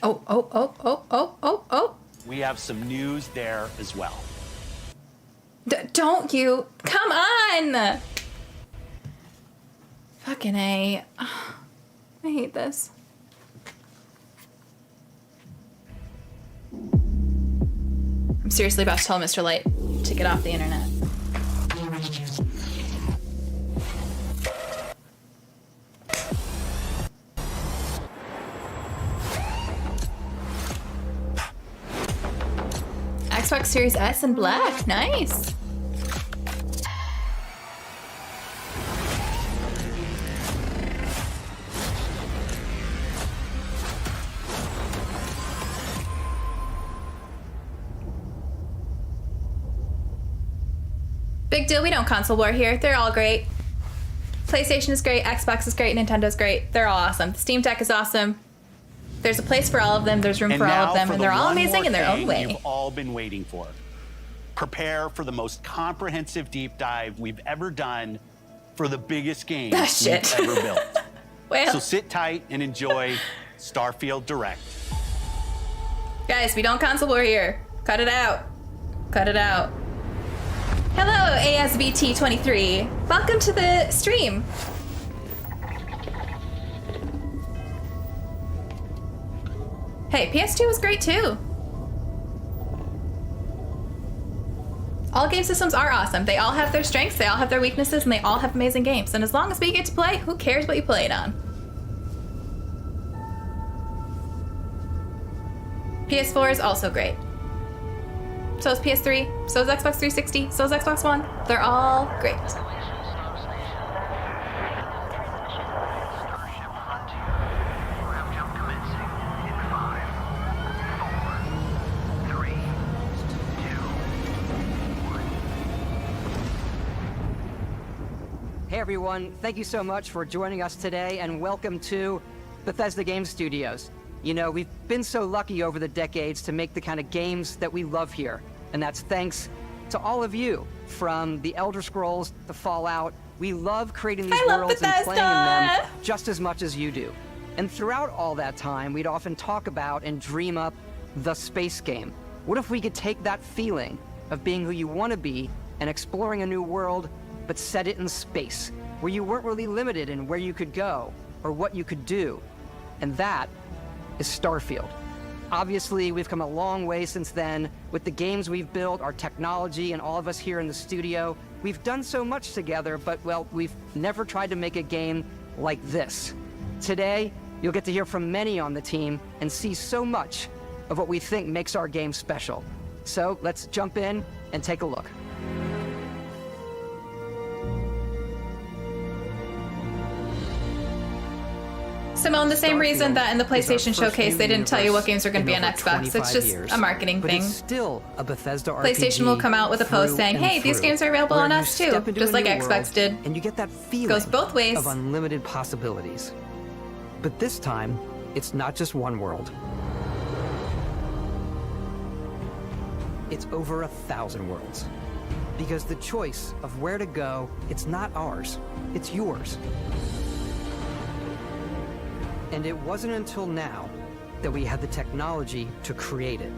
Oh. We have some news there as well. Don't you? Come on! Fucking A. Oh, I hate this. I'm seriously about to tell Mr. Light to get off the internet. Xbox Series S in black, nice. Big deal, we don't console war here. They're all great. PlayStation is great, Xbox is great, Nintendo's great. They're all awesome. Steam Deck is awesome. There's a place for all of them, there's room for all of them, and they're all amazing in their own way. You've all been waiting for. Prepare for the most comprehensive deep dive we've ever done for the biggest game we've ever built. Well. So sit tight and enjoy Starfield Direct. Guys, we don't console war here. Cut it out. Cut it out. Hello, ASVT23. Welcome to the stream. Hey, PS2 was great too. All game systems are awesome. They all have their strengths, they all have their weaknesses, and they all have amazing games. And as long as we get to play, who cares what you play it on? PS4 is also great. So is PS3, so is Xbox 360, so is Xbox One. They're all great. Hey everyone, thank you so much for joining us today and welcome to Bethesda Game Studios. You know, we've been so lucky over the decades to make the kind of games that we love here. And that's thanks to all of you, from the Elder Scrolls to Fallout. We love creating these worlds and playing in them just as much as you do. And throughout all that time, we'd often talk about and dream up the space game. What if we could take that feeling of being who you want to be and exploring a new world, but set it in space, where you weren't really limited in where you could go or what you could do? And that is Starfield. Obviously, we've come a long way since then with the games we've built, our technology, and all of us here in the studio. We've done so much together, but, well, we've never tried to make a game like this. Today, you'll get to hear from many on the team and see so much of what we think makes our game special. So let's jump in and take a look. Simone, the same reason that in the PlayStation Showcase they didn't tell you what games are going to be on Xbox. It's just a marketing thing. It's still a Bethesda RPG. PlayStation will come out with a post saying, hey, these games are available on us too, just like Xbox did. And you get that feeling goes both ways of unlimited possibilities. But this time, it's not just one world. It's over 1,000 worlds. Because the choice of where to go, it's not ours, it's yours. And it wasn't until now that we had the technology to create it.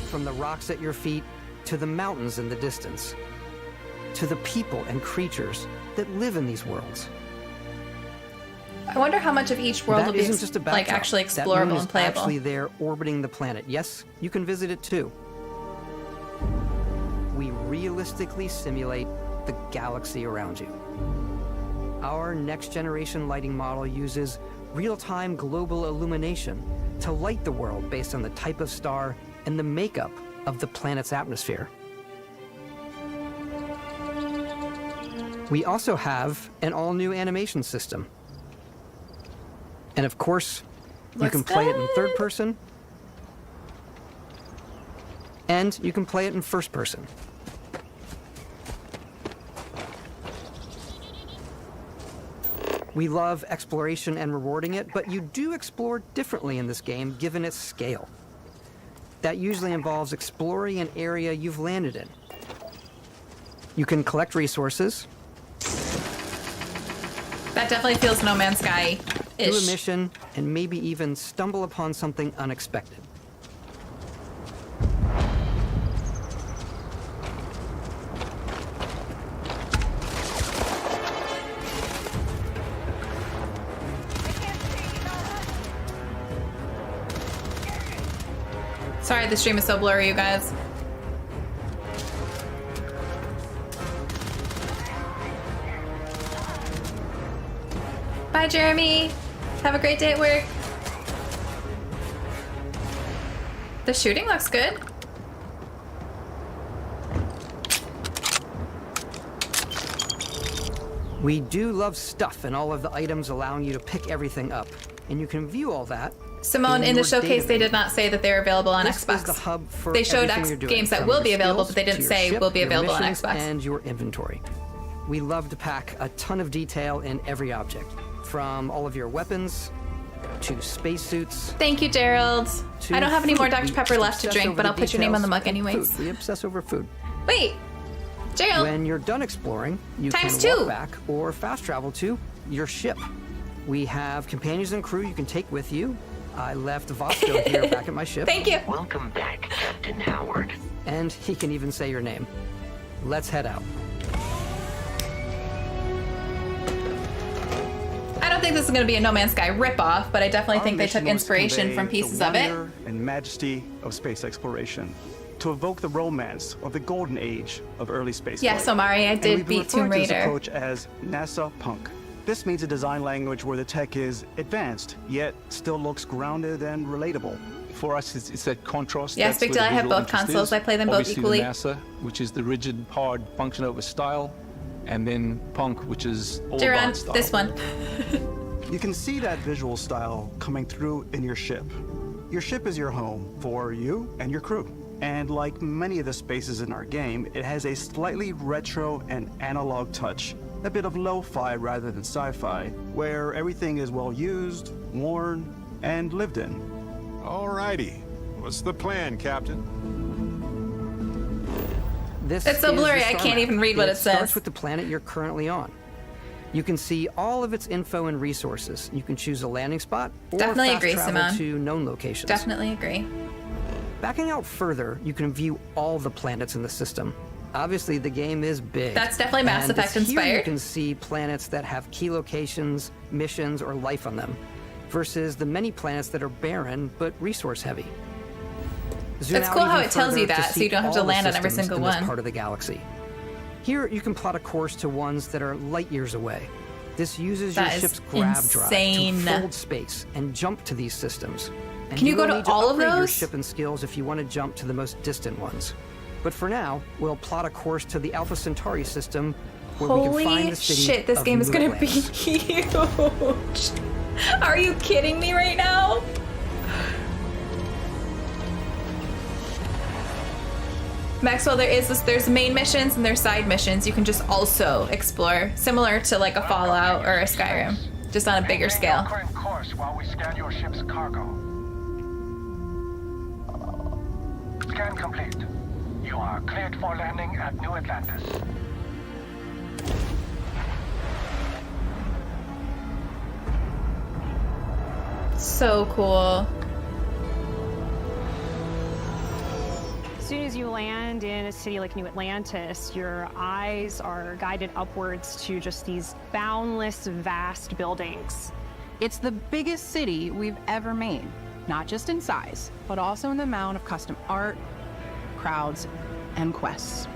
From the rocks at your feet, to the mountains in the distance, to the people and creatures that live in these worlds. I wonder how much of each world will be just a like actually explorable and playable. Actually, there orbiting the planet. Yes, you can visit it too. We realistically simulate the galaxy around you. Our next-generation lighting model uses real-time global illumination to light the world based on the type of star and the makeup of the planet's atmosphere. We also have an all-new animation system. And of course, you can play it in third person, and you can play it in first person. We love exploration and rewarding it, but you do explore differently in this game given its scale. That usually involves exploring an area you've landed in. You can collect resources. That definitely feels No Man's Sky-ish. Do a mission, and maybe even stumble upon something unexpected. Sorry, the stream is so blurry, you guys. Bye, Jeremy. Have a great day at work. The shooting looks good. We do love stuff and all of the items allowing you to pick everything up. And you can view all that. Simone, in the showcase, they did not say that they were available on Xbox. Is the hub for they showed games that will be available, skills, but they didn't say will be available on Xbox. And your inventory. We love to pack a ton of detail in every object, from all of your weapons to spacesuits. Thank you, Gerald. I don't have any more Dr. Pepper left to drink, but I'll put your name on the mug anyways. We obsess over food. Wait, Gerald. When you're done exploring, you can walk back or fast travel to your ship. We have companions and crew you can take with you. I left Vasco here back at my ship. Thank you. Welcome back, Captain Howard. And he can even say your name. Let's head out. I don't think this is going to be a No Man's Sky ripoff, but I definitely think they took inspiration from pieces of it. And majesty of space exploration, to evoke the romance of the golden age of early space. Yes, Omari, I did beat Tomb Raider. This approach as NASA Punk. This means a design language where the tech is advanced, yet still looks grounded and relatable. For us, it's that contrast. Yes, Big Deal, I have both consoles. I play them both equally. Obviously, the NASA, which is the rigid, hard function over style, and then Punk, which is all about style. This one. You can see that visual style coming through in your ship. Your ship is your home for you and your crew. And like many of the spaces in our game, it has a slightly retro and analog touch. A bit of lo-fi rather than sci-fi, where everything is well used, worn, and lived in. Alrighty. What's the plan, Captain? It's so blurry, I can't even read what it says. It starts with the planet you're currently on. You can see all of its info and resources. You can choose a landing spot or Definitely fast agree, travel Simone. to known locations. Definitely agree. Backing out further, you can view all the planets in the system. Obviously, the game is big. That's definitely Mass Effect here inspired. You can see planets that have key locations, missions, or life on them, versus the many planets that are barren but resource heavy. It's cool how it tells you that, so you don't have to land on every single one. Part of the galaxy. Here, you can plot a course to ones that are light years away. This uses your ship's grab drive to fold space and jump to these systems. And can you go to all of those? Your ship and skills if you want to jump to the most distant ones. But for now, we'll plot a course to the Alpha Centauri system where we can find the city shit, this game is gonna be huge. Are you kidding me right now? Maxwell, there's main missions and there's side missions. You can just also explore, similar to like a Fallout or a Skyrim, just on a bigger scale. Current course while we scan your ship's cargo. Scan complete. You are cleared for landing at New Atlantis. So cool. As soon as you land in a city like New Atlantis, your eyes are guided upwards to just these boundless, vast buildings. It's the biggest city we've ever made, not just in size, but also in the amount of custom art, crowds, and quests.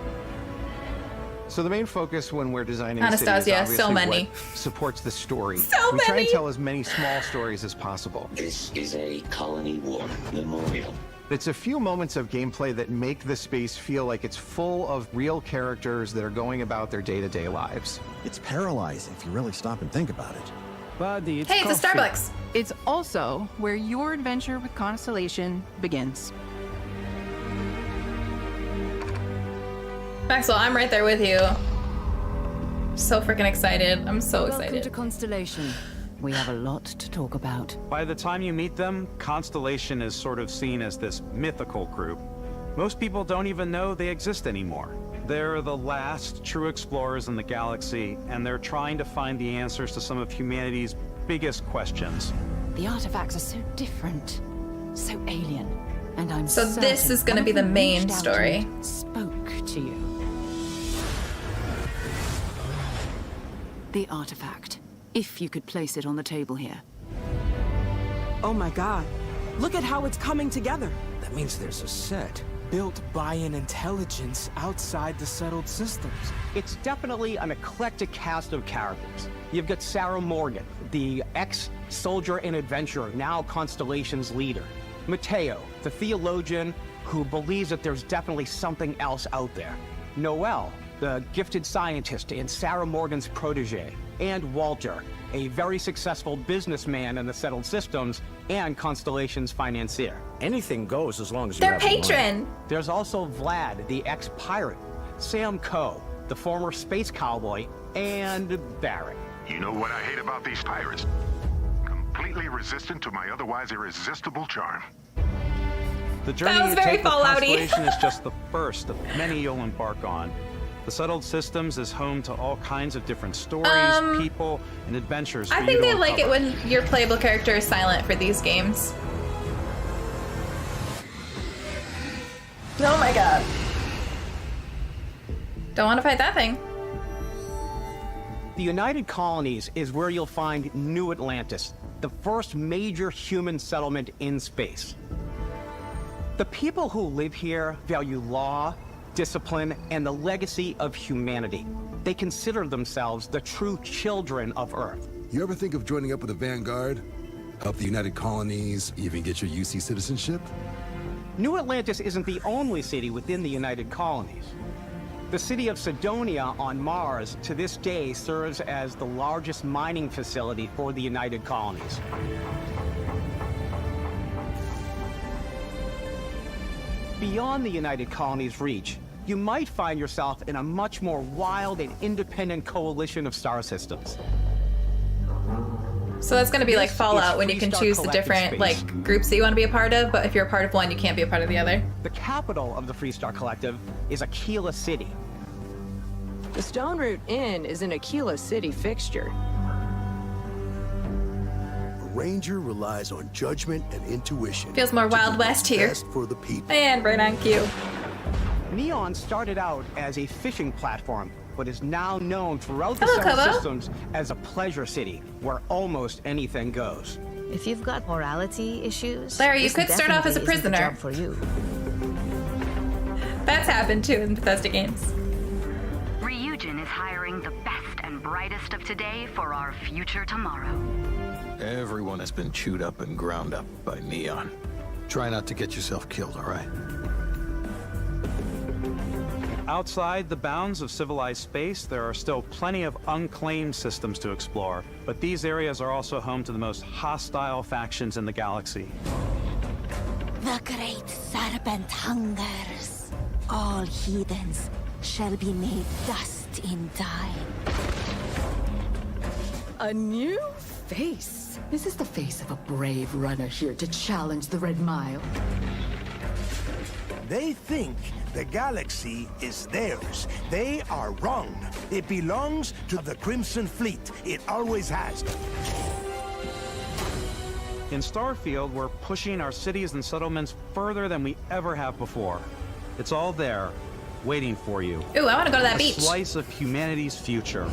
So the main focus when we're designing Anastasia, cities, obviously so many. what supports the story. So we try many. and tell as many small stories as possible. This is a colony war memorial. It's a few moments of gameplay that make the space feel like it's full of real characters that are going about their day-to-day lives. It's paralyzing if you really stop and think about it. Buddy, Hey, it's a Starbucks. It's also where your adventure with Constellation begins. Maxwell, I'm right there with you. So freaking excited. I'm so Welcome excited. to Constellation. We have a lot to talk about. By the time you meet them, Constellation is sort of seen as this mythical group. Most people don't even know they exist anymore. They're the last true explorers in the galaxy, and they're trying to find the answers to some of humanity's biggest questions. The artifacts are so different, so alien, and I'm So this is gonna be the main story. Spoke to you. The artifact. If you could place it on the table here. Oh my god. Look at how it's coming together. That means there's a set built by an intelligence outside the settled systems. It's definitely an eclectic cast of characters. You've got Sarah Morgan, the ex-soldier and adventurer, now Constellation's leader. Mateo, the theologian who believes that there's definitely something else out there. Noel, the gifted scientist and Sarah Morgan's protege. And Walter, a very successful businessman in the settled systems and Constellation's financier. Anything goes as long as you Their have the money. patron. There's also Vlad, the ex-pirate, Sam Coe, the former space cowboy, and Barrett. You know what I hate about these pirates? Completely resistant to my otherwise irresistible charm. The journey That was you very take with Fallout-y. Constellation is just the first of many you'll embark on. The Settled Systems is home to all kinds of different stories, people, and adventures. I for think you to they like it uncover. when your playable character is silent for these games. Oh my god. Don't want to fight that thing. The United Colonies is where you'll find New Atlantis, the first major human settlement in space. The people who live here value law, discipline, and the legacy of humanity. They consider themselves the true children of Earth. You ever think of joining up with the Vanguard? Help the United Colonies, even get your UC citizenship? New Atlantis isn't the only city within the United Colonies. The city of Sidonia on Mars to this day serves as the largest mining facility for the United Colonies. Beyond the United Colonies' reach, you might find yourself in a much more wild and independent coalition of star systems. So that's gonna be like This Fallout is when you can Freestar choose the Collective different space. like groups that you want to be a part of, but if you're a part of one, you can't be a part of the other. The capital of the Freestar Collective is Aquila City. The Stone Root Inn is an Aquila City fixture. A ranger relies on judgment and intuition. Feels more to do Wild what's West here. best for the people. And right on cue. Neon started out as a fishing platform, but is now known throughout the Hello, settled Kobo. systems as a pleasure city where almost anything goes. If you've got morality issues, Larry, you this could start off as a definitely isn't the prisoner. job for you. That's happened too in Bethesda games. Ryujin is hiring the best and brightest of today for our future tomorrow. Everyone has been chewed up and ground up by Neon. Try not to get yourself killed, all right? Outside the bounds of civilized space, there are still plenty of unclaimed systems to explore, but these areas are also home to the most hostile factions in the galaxy. The great serpent hungers. All heathens shall be made dust in time. A new face. This is the face of a brave runner here to challenge the Red Mile. They think the galaxy is theirs. They are wrong. It belongs to the Crimson Fleet. It always has. In Starfield, we're pushing our cities and settlements further than we ever have before. It's all there, waiting for you. Ooh, I want to go to that A beach. slice of humanity's future.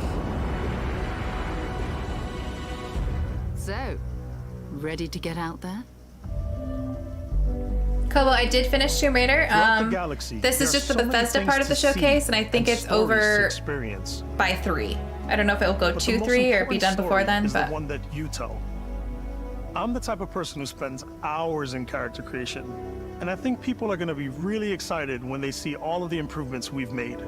So, ready to get out there? Kobo, I did finish Tomb Raider. Throughout the galaxy, This is there just are the so many Bethesda things part of the to see showcase, and I think and it's stories to over experience. by 3. I don't know if it will go But 2, the most 3, or be important done before story then, is but the one that you tell. I'm the type of person who spends hours in character creation, and I think people are going to be really excited when they see all of the improvements we've made.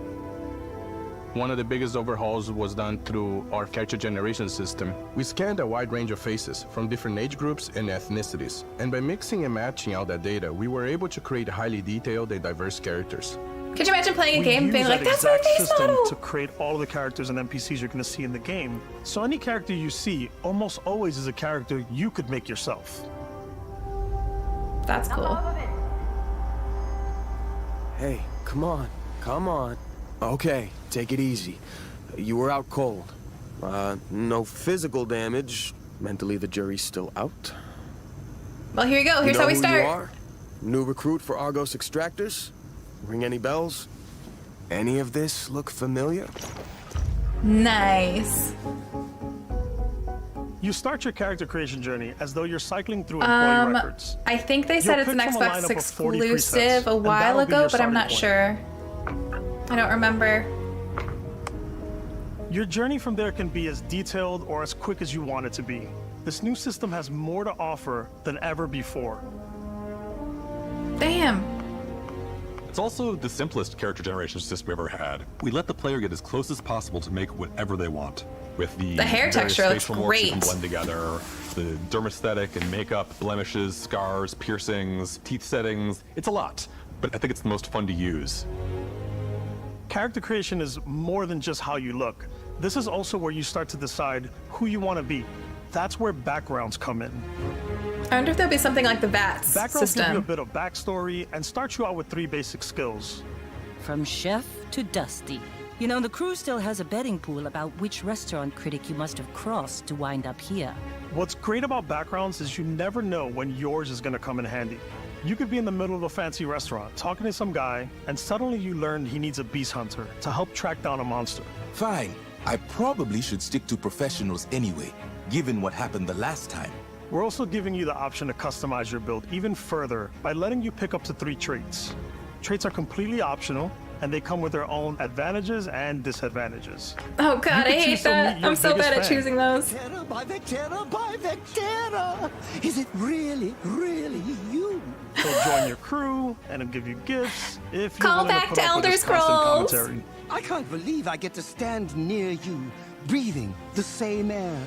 One of the biggest overhauls was done through our character generation system. We scanned a wide range of faces from different age groups and ethnicities, and by mixing and matching all that data, we were able to create highly detailed and diverse characters. could you imagine playing a We game and being use like, that that's my exact face system model? to create all of the characters and NPCs you're going to see in the game. So any character you see almost always is a character you could make yourself. That's cool. Hey, come on. Come on. Okay, take it easy. You were out cold. No physical damage. Mentally, the jury's still out. Well, here you go. Here's how we You start. are? New recruit for Argos Extractors? Ring any bells? Any of this look familiar? Nice. You start your character creation journey as though you're cycling through employee records. I think they said You'll it's an pick from a Xbox lineup of 40 exclusive presets, a and while that'll be ago, your but I'm starting not point. sure. I don't remember. Your journey from there can be as detailed or as quick as you want it to be. This new system has more to offer than ever before. Damn. It's also the simplest character generation system we've ever had. We let the player get as close as possible to make whatever they want. With the hair various texture looks facial morphs you can great. blend together, the dermesthetic and makeup, blemishes, scars, piercings, teeth settings. It's a lot, but I think it's the most fun to use. Character creation is more than just how you look. This is also where you start to decide who you want to be. That's where backgrounds come in. I wonder if there'll be something like the VATS Backgrounds give you a system. bit of backstory and start you out with 3 basic skills. From chef to dusty. You know, the crew still has a betting pool about which restaurant critic you must have crossed to wind up here. What's great about backgrounds is you never know when yours is going to come in handy. You could be in the middle of a fancy restaurant talking to some guy, and suddenly you learn he needs a beast hunter to help track down a monster. Fine. I probably should stick to professionals anyway, given what happened the last time. We're also giving you the option to customize your build even further by letting you pick up to 3 traits. Traits are completely optional, and they come with their own advantages and disadvantages. Oh god, I You can hate choose to that. meet your I'm so biggest bad at fan. choosing those. Vectera by Vectera by Vectera! Is it really, really you? He'll join your crew, and he'll give you gifts if you're Call willing back to put to up with Elder his constant Scrolls. commentary. I can't believe I get to stand near you, breathing the same air.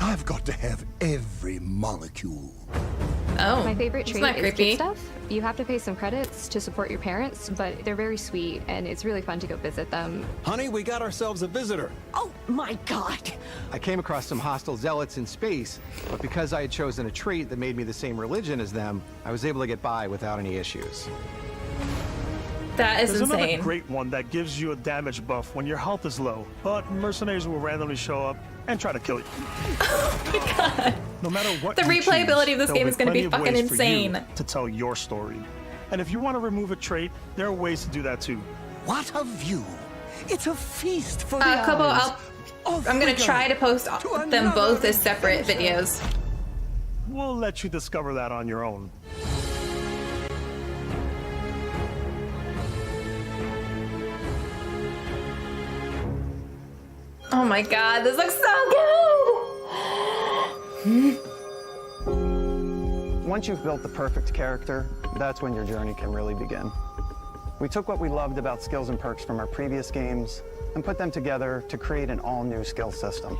I've got to have every molecule. Oh, My favorite it's trait not is creepy. kid stuff. You have to pay some credits to support your parents, but they're very sweet, and it's really fun to go visit them. Honey, we got ourselves a visitor. Oh my god! I came across some hostile zealots in space, but because I had chosen a trait that made me the same religion as them, I was able to get by without any issues. That is There's insane. another great one that gives you a damage buff when your health is low, but mercenaries will randomly show up and try to kill you. No matter what The you replayability choose, of this there'll game is gonna be plenty of fucking ways for you insane. to tell your story. And if you want to remove a trait, there are ways to do that too. What a view! It's a feast for the Kobo, eyes. I'm gonna try to post them both as separate videos. We'll let you discover that on your own. Oh my god, this looks so good! Once you've built the perfect character, that's when your journey can really begin. We took what we loved about skills and perks from our previous games and put them together to create an all-new skill system.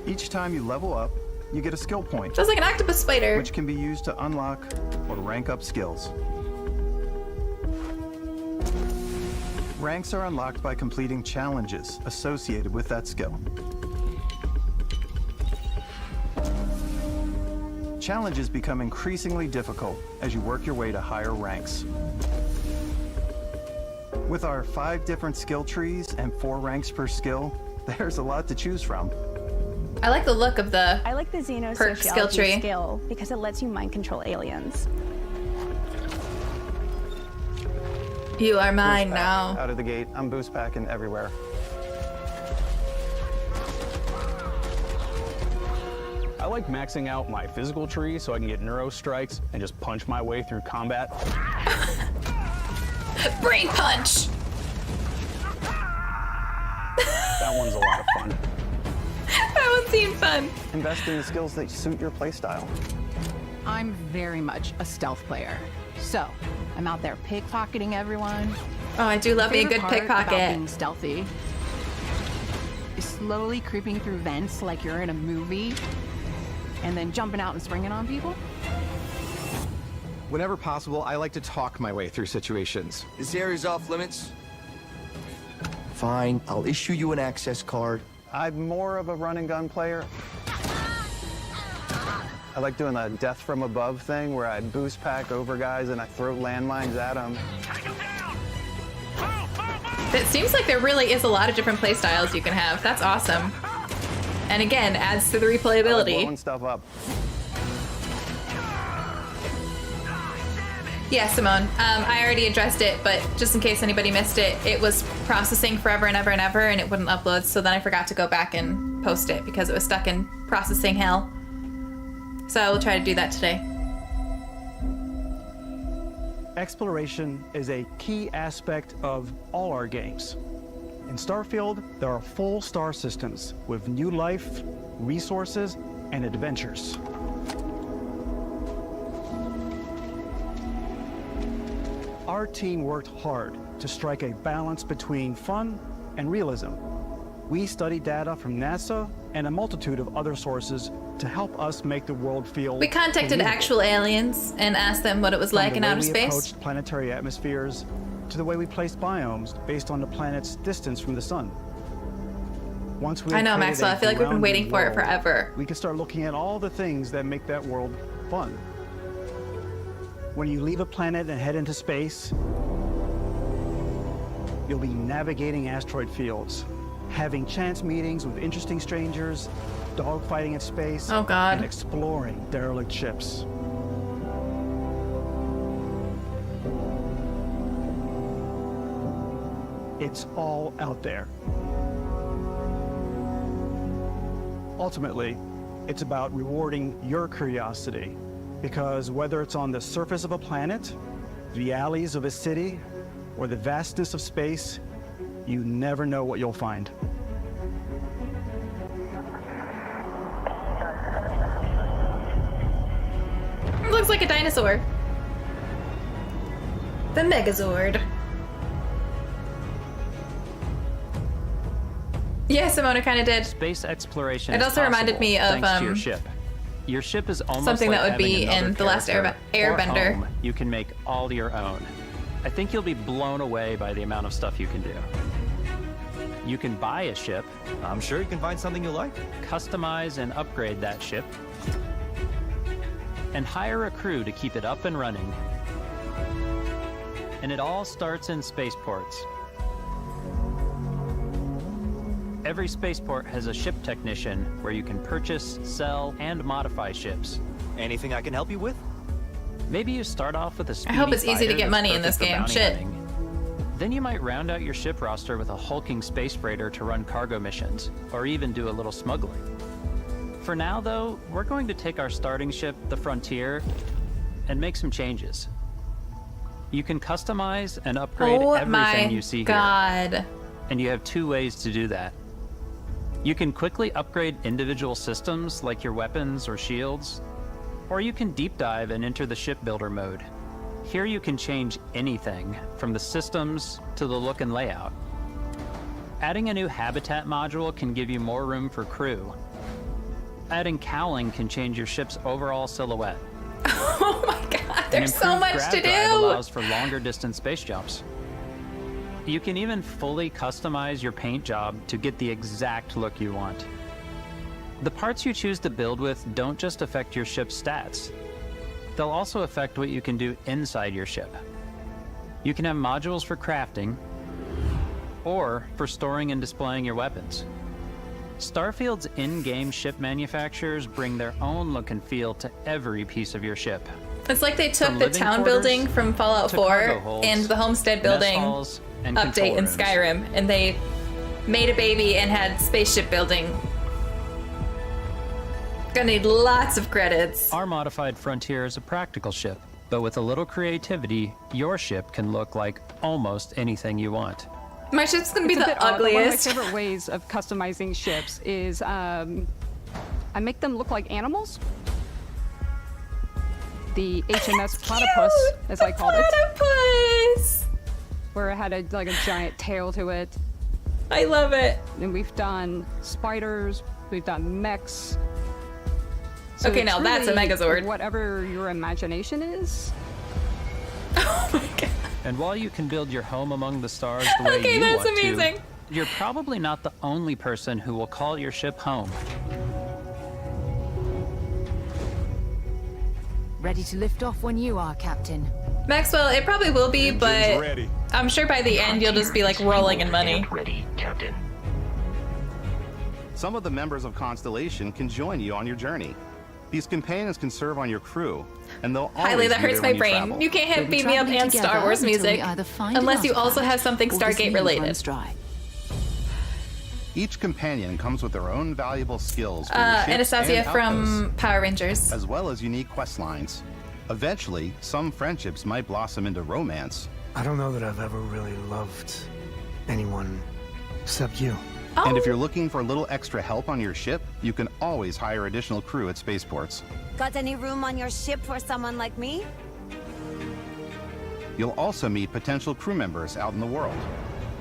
Each time you level up, you get a skill point. Just like an octopus spider. Which can be used to unlock or rank up skills. Ranks are unlocked by completing challenges associated with that skill. Challenges become increasingly difficult as you work your way to higher ranks. With our 5 different skill trees and 4 ranks per skill, there's a lot to choose from. I like the look of the I like the perk skill tree. xenosociology skill because it lets you mind control aliens. You are mine Boost pack now. Out of the gate, I'm boost packing everywhere. I like maxing out my physical tree so I can get neuro strikes and just punch my way through combat. Brain punch! That one's a lot of fun. That one seemed fun. Invest in the skills that suit your playstyle. I'm very much a stealth player. So, I'm out there pickpocketing everyone. Oh, I do love me a good Favorite part pickpocket. about being stealthy is slowly creeping through vents like you're in a movie, and then jumping out and springing on people. Whenever possible, I like to talk my way through situations. This area's off limits. Fine, I'll issue you an access card. I'm more of a run and gun player. I like doing the death from above thing where I boost pack over guys and I throw landmines at them. It seems like there really is a lot of different play styles you can have. That's awesome. And again, adds to the replayability. I like blowing stuff up. Yeah, Simone. I already addressed it, but just in case anybody missed it, it was processing forever and ever and ever, and it wouldn't upload, so then I forgot to go back and post it because it was stuck in processing hell. So I will try to do that today. Exploration is a key aspect of all our games. In Starfield, there are full star systems with new life, resources, and adventures. Our team worked hard to strike a balance between fun and realism. We studied data from NASA and a multitude of other sources to help us make the world feel We contacted believable. actual aliens and asked them what it was like in outer From the way we space. approached planetary atmospheres to the way we placed biomes based on the planet's distance from the sun. Once we I know, created Maxwell. a I feel like we've been waiting for it grounded world, forever. We can start looking at all the things that make that world fun. When you leave a planet and head into space, you'll be navigating asteroid fields, having chance meetings with interesting strangers, dogfighting in space, Oh, God. and exploring derelict ships. It's all out there. Ultimately, it's about rewarding your curiosity, because whether it's on the surface of a planet, the alleys of a city, or the vastness of space, you never know what you'll find. It looks like a dinosaur. The Megazord. Yeah, Simona kind of did. Space exploration. It is also reminded possible me of, thanks to your ship. Your ship is almost something like that would be having in another The Last character or Airbender. home you can make all your own. I think you'll be blown away by the amount of stuff you can do. You can buy a ship. I'm sure you can find something you like. Customize and upgrade that ship. And hire a crew to keep it up and running. And it all starts in spaceports. Every spaceport has a ship technician where you can purchase, sell, and modify ships. Anything I can help you with? Maybe you start off with a speedy I hope it's easy to fighter get that's money in this perfect for game. bounty Shit. hunting. Then you might round out your ship roster with a hulking space freighter to run cargo missions, or even do a little smuggling. For now, though, we're going to take our starting ship, the Frontier, and make some changes. You can customize and upgrade Oh everything my you see God. here. And you have two ways to do that. You can quickly upgrade individual systems like your weapons or shields, or you can deep dive and enter the shipbuilder mode. Here you can change anything, from the systems to the look and layout. Adding a new habitat module can give you more room for crew. Adding cowling can change your ship's overall silhouette. Oh my God, An there's so improved much grav to drive do. allows for longer distance space jumps. You can even fully customize your paint job to get the exact look you want. The parts you choose to build with don't just affect your ship's stats. They'll also affect what you can do inside your ship. You can have modules for crafting, or for storing and displaying your weapons. Starfield's in-game ship manufacturers bring their own look and feel to every piece of your ship. It's like they took From the living town quarters building from Fallout to 4 cargo holds, and the homestead mess building halls, and control update in rooms. Skyrim, and they made a baby and had spaceship building. Gonna need lots of credits. Our modified Frontier is a practical ship, but with a little creativity, your ship can look like almost anything you want. My ship's gonna be It's a the bit odd, but one of my ugliest. favorite ways of customizing ships is I make them look like animals. The HMS Platypus, as I called it. Platypus! Where it had a giant tail to it. I love it. And we've done spiders, we've done mechs. Okay, it's now that's a really Megazord. Whatever your imagination is. And while you can build your home among the stars the way Okay, you that's want amazing. to, you're probably not the only person who will call your ship home. Ready to lift off when you are, Captain. Maxwell, it probably will be, Engine's but ready. I'm sure by the end you'll just be like rolling in money. Ready, Captain. Some of the members of Constellation can join you on your journey. These companions can serve on your crew, and they'll always Highly, that be hurts there my when you brain. travel. You can't have Beat Me Up and Star Wars music unless you also have something Stargate related. Each companion comes with their own valuable skills for your ships Anastasia and from outposts, Power Rangers. as well as unique quest lines. Eventually, some friendships might blossom into romance. I don't know that I've ever really loved anyone except you. And if you're looking for a little extra help on your ship, you can always hire additional crew at spaceports. Got any room on your ship for someone like me? You'll also meet potential crew members out in the world.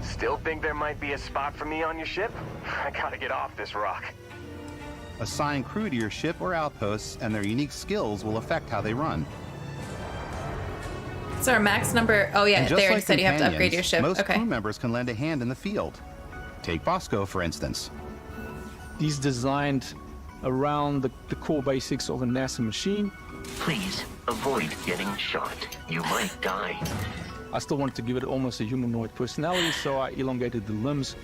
Still think there might be a spot for me on your ship? I gotta get off this rock. Assign crew to your ship or outposts, and their unique skills will affect how they run. So our max number. Oh yeah, And just there like said you have to upgrade your companions, ship. Most Okay. crew members can lend a hand in the field. Take Bosco, for instance. He's designed around the core basics of a NASA machine. Please, avoid getting shot. You might die. I still wanted to give it almost a humanoid personality, so I elongated the limbs.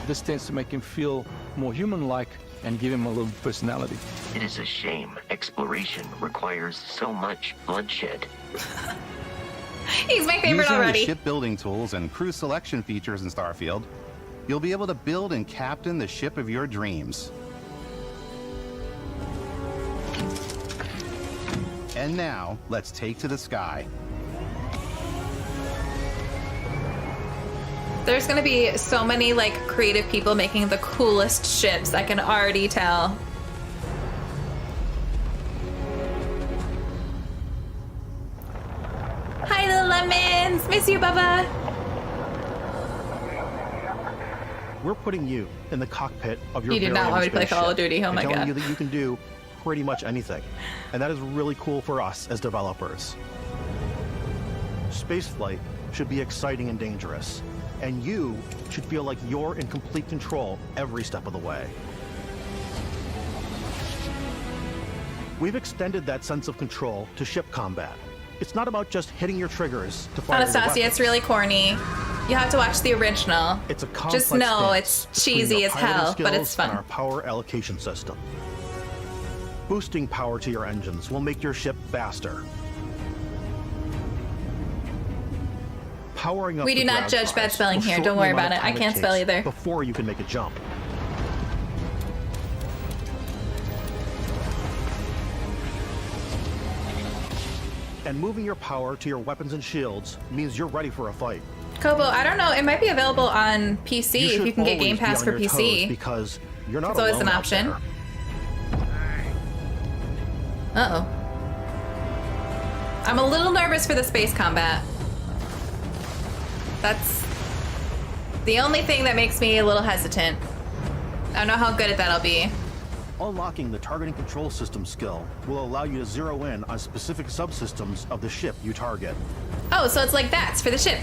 This tends to make him feel more human-like and give him a little personality. It is a shame exploration requires so much bloodshed. He's my favorite Using already. the shipbuilding tools and crew selection features in Starfield, you'll be able to build and captain the ship of your dreams. And now, let's take to the sky. There's gonna be so many like creative people making the coolest ships. I can already tell. Hi, little lemons. Miss you, Bubba. We're putting you in the cockpit of your You do very not own want me to play Call of spaceship Duty. Oh and my telling God. you that you can do pretty much anything. And that is really cool for us as developers. Spaceflight should be exciting and dangerous. And you should feel like you're in complete control every step of the way. We've extended that sense of control to ship combat. It's not about just hitting your triggers to fire your Anastasia, it's weapons. really corny. You have to watch the original. It's a complex Just know dance it's between cheesy your as piloting hell, but it's skills and fun. our power allocation system. Boosting power to your engines will make your ship faster. Powering up We do the not ground judge cars bad spelling will here. shorten Don't the worry amount about of it. I time can't spell takes either. Before you can make a jump. And moving your power to your weapons and shields means you're ready for a fight. Kobo, I don't know. It might be available on PC if should you can get Game always be Pass on for your toes PC. because you're not It's always alone an out option. there. Uh-oh. I'm a little nervous for the space combat. That's the only thing that makes me a little hesitant. I don't know how good at that I'll be. Unlocking the targeting control system skill will allow you to zero in on specific subsystems of the ship you target. Oh, so it's like that's for the ship.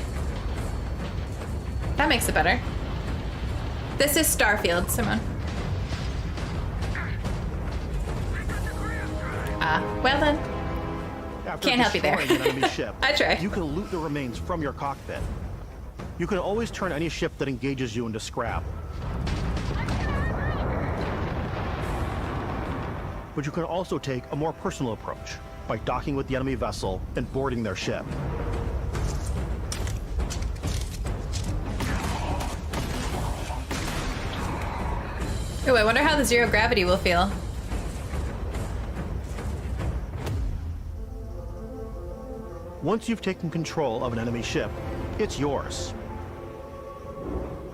That makes it better. This is Starfield, Simone. Well then. After Can't help you there. destroying an enemy ship, I try. You can loot the remains from your cockpit. You can always turn any ship that engages you into scrap. But you can also take a more personal approach by docking with the enemy vessel and boarding their ship. Ooh, I wonder how the zero gravity will feel. Once you've taken control of an enemy ship, it's yours.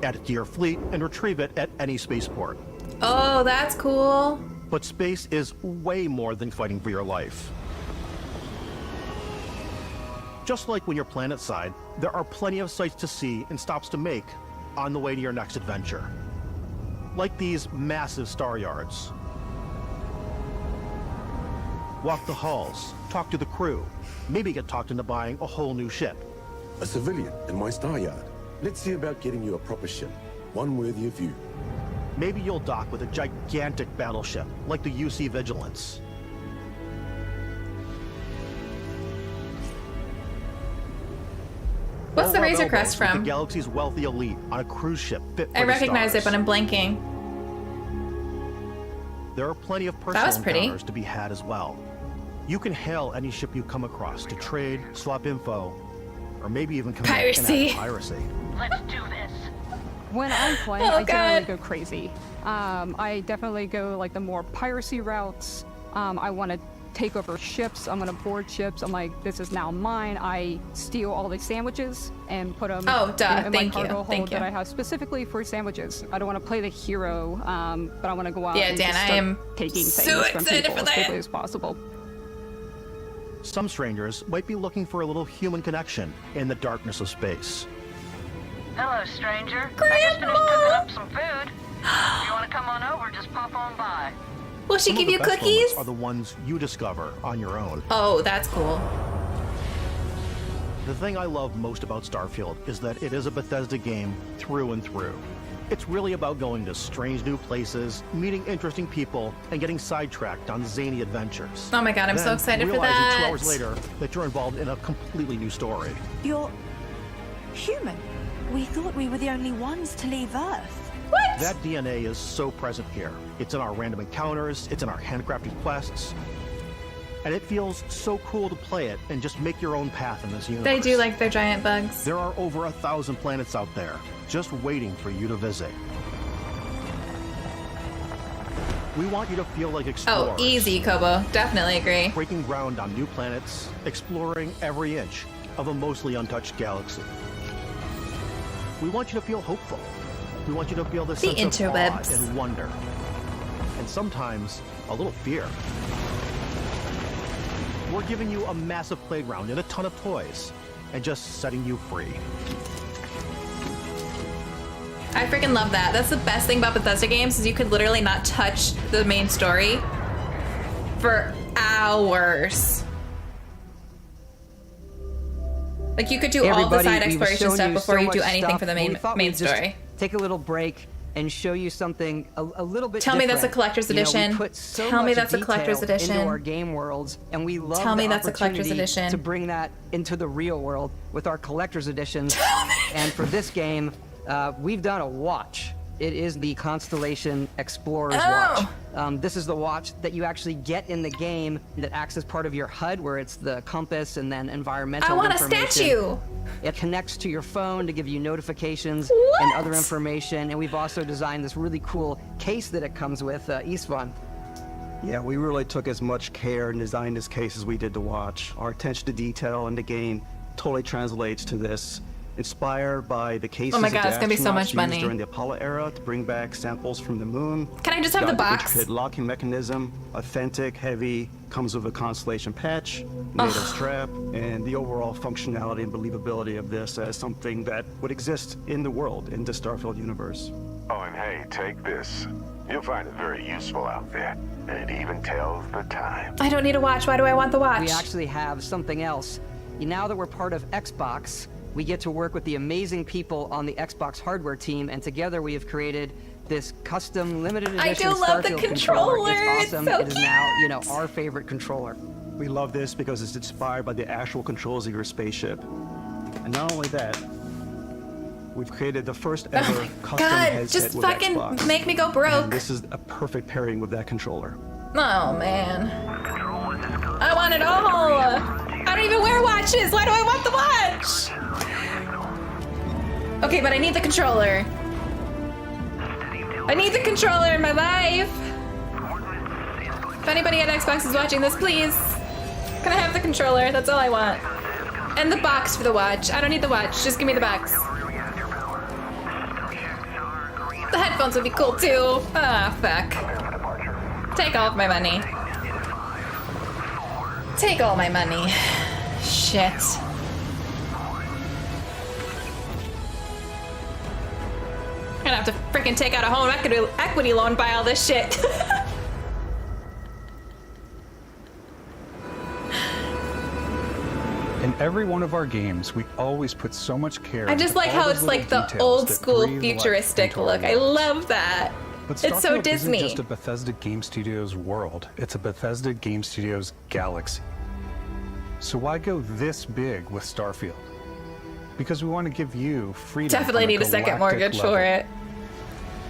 Add it to your fleet and retrieve it at any spaceport. Oh, that's cool. But space is way more than fighting for your life. Just like when you're planetside, there are plenty of sights to see and stops to make on the way to your next adventure. Like these massive star yards. Walk the halls, talk to the crew, maybe get talked into buying a whole new ship. A civilian in my star yard. Let's see about getting you a proper ship, one worthy of you. Maybe you'll dock with a gigantic battleship, like the UC Vigilance. What's the Razor Crest from? The galaxy's wealthy elite on a cruise ship fit for I the recognize it, stars. but I'm blanking. There are plenty of That personal was pretty. encounters to be had as well. You can hail any ship you come across to trade, swap info, or maybe even commit Piracy. piracy. Let's do this. When I'm playing, Oh, I generally God. go crazy. I definitely go like the more piracy routes. I want to take over ships. I'm going to board ships. I'm like, this is now mine. I steal all the sandwiches and put them Oh, duh. in Thank my you. cargo hold Thank that you. I have specifically for sandwiches. I don't want to play the hero, but I want to go out Yeah, and Dan, just I start am taking so things from excited people for as that. quickly as possible. Some strangers might be looking for a little human connection in the darkness of space. Hello, stranger. I just finished cooking up some food. If you want to come on over, just pop on by. Will she Some give of you the best cookies? moments are the ones you discover on your own. Oh, that's cool. The thing I love most about Starfield is that it is a Bethesda game through and through. It's really about going to strange new places, meeting interesting people, and getting sidetracked on zany adventures. Oh my God, I'm so Then excited for realizing that. 2 hours later that you're involved in a completely new story. You're human. We thought we were the only ones to leave Earth. What? That DNA is so present here. It's in our random encounters, it's in our handcrafted quests, and it feels so cool to play it and just make your own path in this universe. They do like their giant bugs. There are over 1,000 planets out there, just waiting for you to visit. We want you to feel like explorers. Oh, easy, Kobo. Definitely agree. Breaking ground on new planets, exploring every inch of a mostly untouched galaxy. We want you to feel hopeful. We want you to feel this The sense of awe interwebs. and wonder. And sometimes a little fear. We're giving you a massive playground and a ton of toys, and just setting you free. I freaking love that. That's the best thing about Bethesda games is you could literally not touch the main story for hours. Like you could do all the side exploration stuff before you do anything for the main story. Take a little break and show you something a little bit Tell me that's a different. collector's You know, edition. we put so Tell me much that's a collector's detail edition. into our game worlds, and we love Tell me the that's a collector's opportunity edition. to bring that into the real world with our collector's editions. And for this game, we've done a watch. It is the Constellation Explorer's watch. This is the watch that you actually get in the game that acts as part of your HUD, where it's the compass and then environmental I want a information. statue. It connects to your phone to give you notifications and other information. And we've also designed this really cool case that it comes with, Istvan. Yeah, we really took as much care and designed this case as we did to watch. Our attention to detail in the game totally translates to this. Inspired by the cases Oh my that God, the it's gonna be so astronauts much used money. during the Apollo era to bring back samples from the moon. Can I just have the Got box? intricate locking mechanism, authentic, heavy, comes with a Constellation patch, NATO strap, and the overall functionality and believability of this as something that would exist in the world, in the Starfield universe. Oh, and hey, take this. You'll find it very useful out there. And it even tells the time. I don't need a watch. Why do I want the watch? We actually have something else. Now that we're part of Xbox, we get to work with the amazing people on the Xbox hardware team, and together we have created this custom limited edition I do love the Starfield controller. It's It's awesome. so It is now, our favorite controller. We love this because it's inspired by the actual controls of your spaceship. And not only that, we've created the first ever custom God, headset just with fucking Xbox. make me go broke. And this is a perfect pairing with that controller. Oh man. I want it all. I don't even wear watches. Why do I want the watch? Okay, but I need the controller. I need the controller in my life. If anybody at Xbox is watching this, please. Can I have the controller? That's all I want. And the box for the watch. I don't need the watch. Just give me the box. The headphones would be cool too. Ah, fuck. Take all of my money. Take all my money. Shit. I'm gonna have to freaking take out a home equity loan, buy all this shit. In every one of our games, we always put so much care. I just like how it's like the old school futuristic look. I love that. But It's so Starfield Disney. isn't just a Bethesda Game Studios world. It's a Bethesda Game Studios galaxy. So why go this big with Starfield? Because we want to give you freedom. Definitely on need a second galactic mortgage level. for it.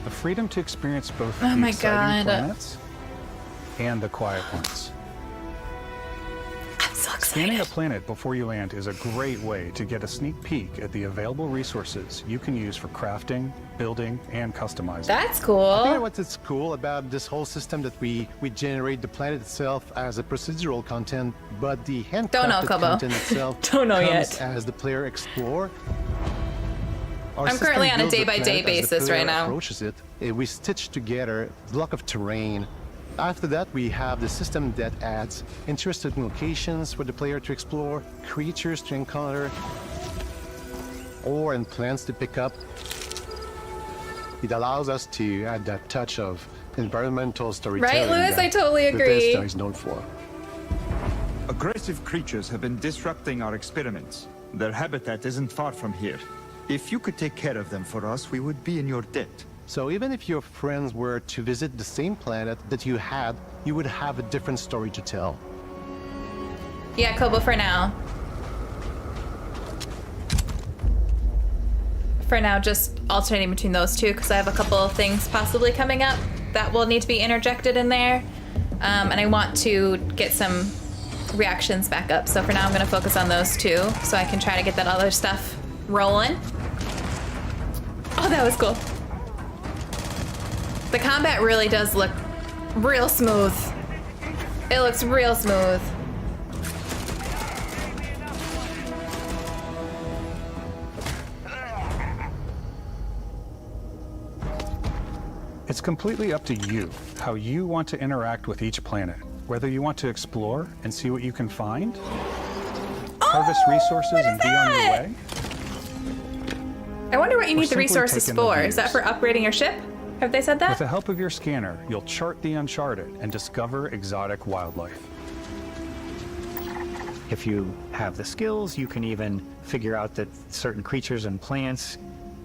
The freedom to experience both Oh the my exciting God. planets and the quiet ones. I'm so excited. Scanning a planet before you land is a great way to get a sneak peek at the available resources you can use for crafting, building, and customizing. That's I cool. think what's cool about this whole system that we generate the planet itself as a procedural content, but the Don't know, handcrafted Kobo. content itself Don't know comes yet. as the player explore. Our I'm currently system on a builds the day-by-day planet as the basis player right now. Approaches it. We stitch together a block of terrain. After that, we have the system that adds interesting locations for the player to explore, creatures to encounter, ore and plants to pick up. It allows us to add that touch of environmental storytelling. Right, Lewis? that I totally agree. Bethesda is known for. Aggressive creatures have been disrupting our experiments. Their habitat isn't far from here. If you could take care of them for us, we would be in your debt. So even if your friends were to visit the same planet that you had, you would have a different story to tell. Yeah, Kobo for now. For now, just alternating between those two because I have a couple of things possibly coming up that will need to be interjected in there. And I want to get some reactions back up. So for now, I'm going to focus on those two so I can try to get that other stuff rolling. Oh, that was cool. The combat really does look real smooth. It looks real smooth. It's completely up to you how you want to interact with each planet. Whether you want to explore and see what you can find, harvest resources and be on your way. I wonder what you Or need the simply resources take in the for. Is that for upgrading your ship? Have they said With that? the help of your scanner, you'll chart the uncharted and discover exotic wildlife. If you have the skills, you can even figure out that certain creatures and plants,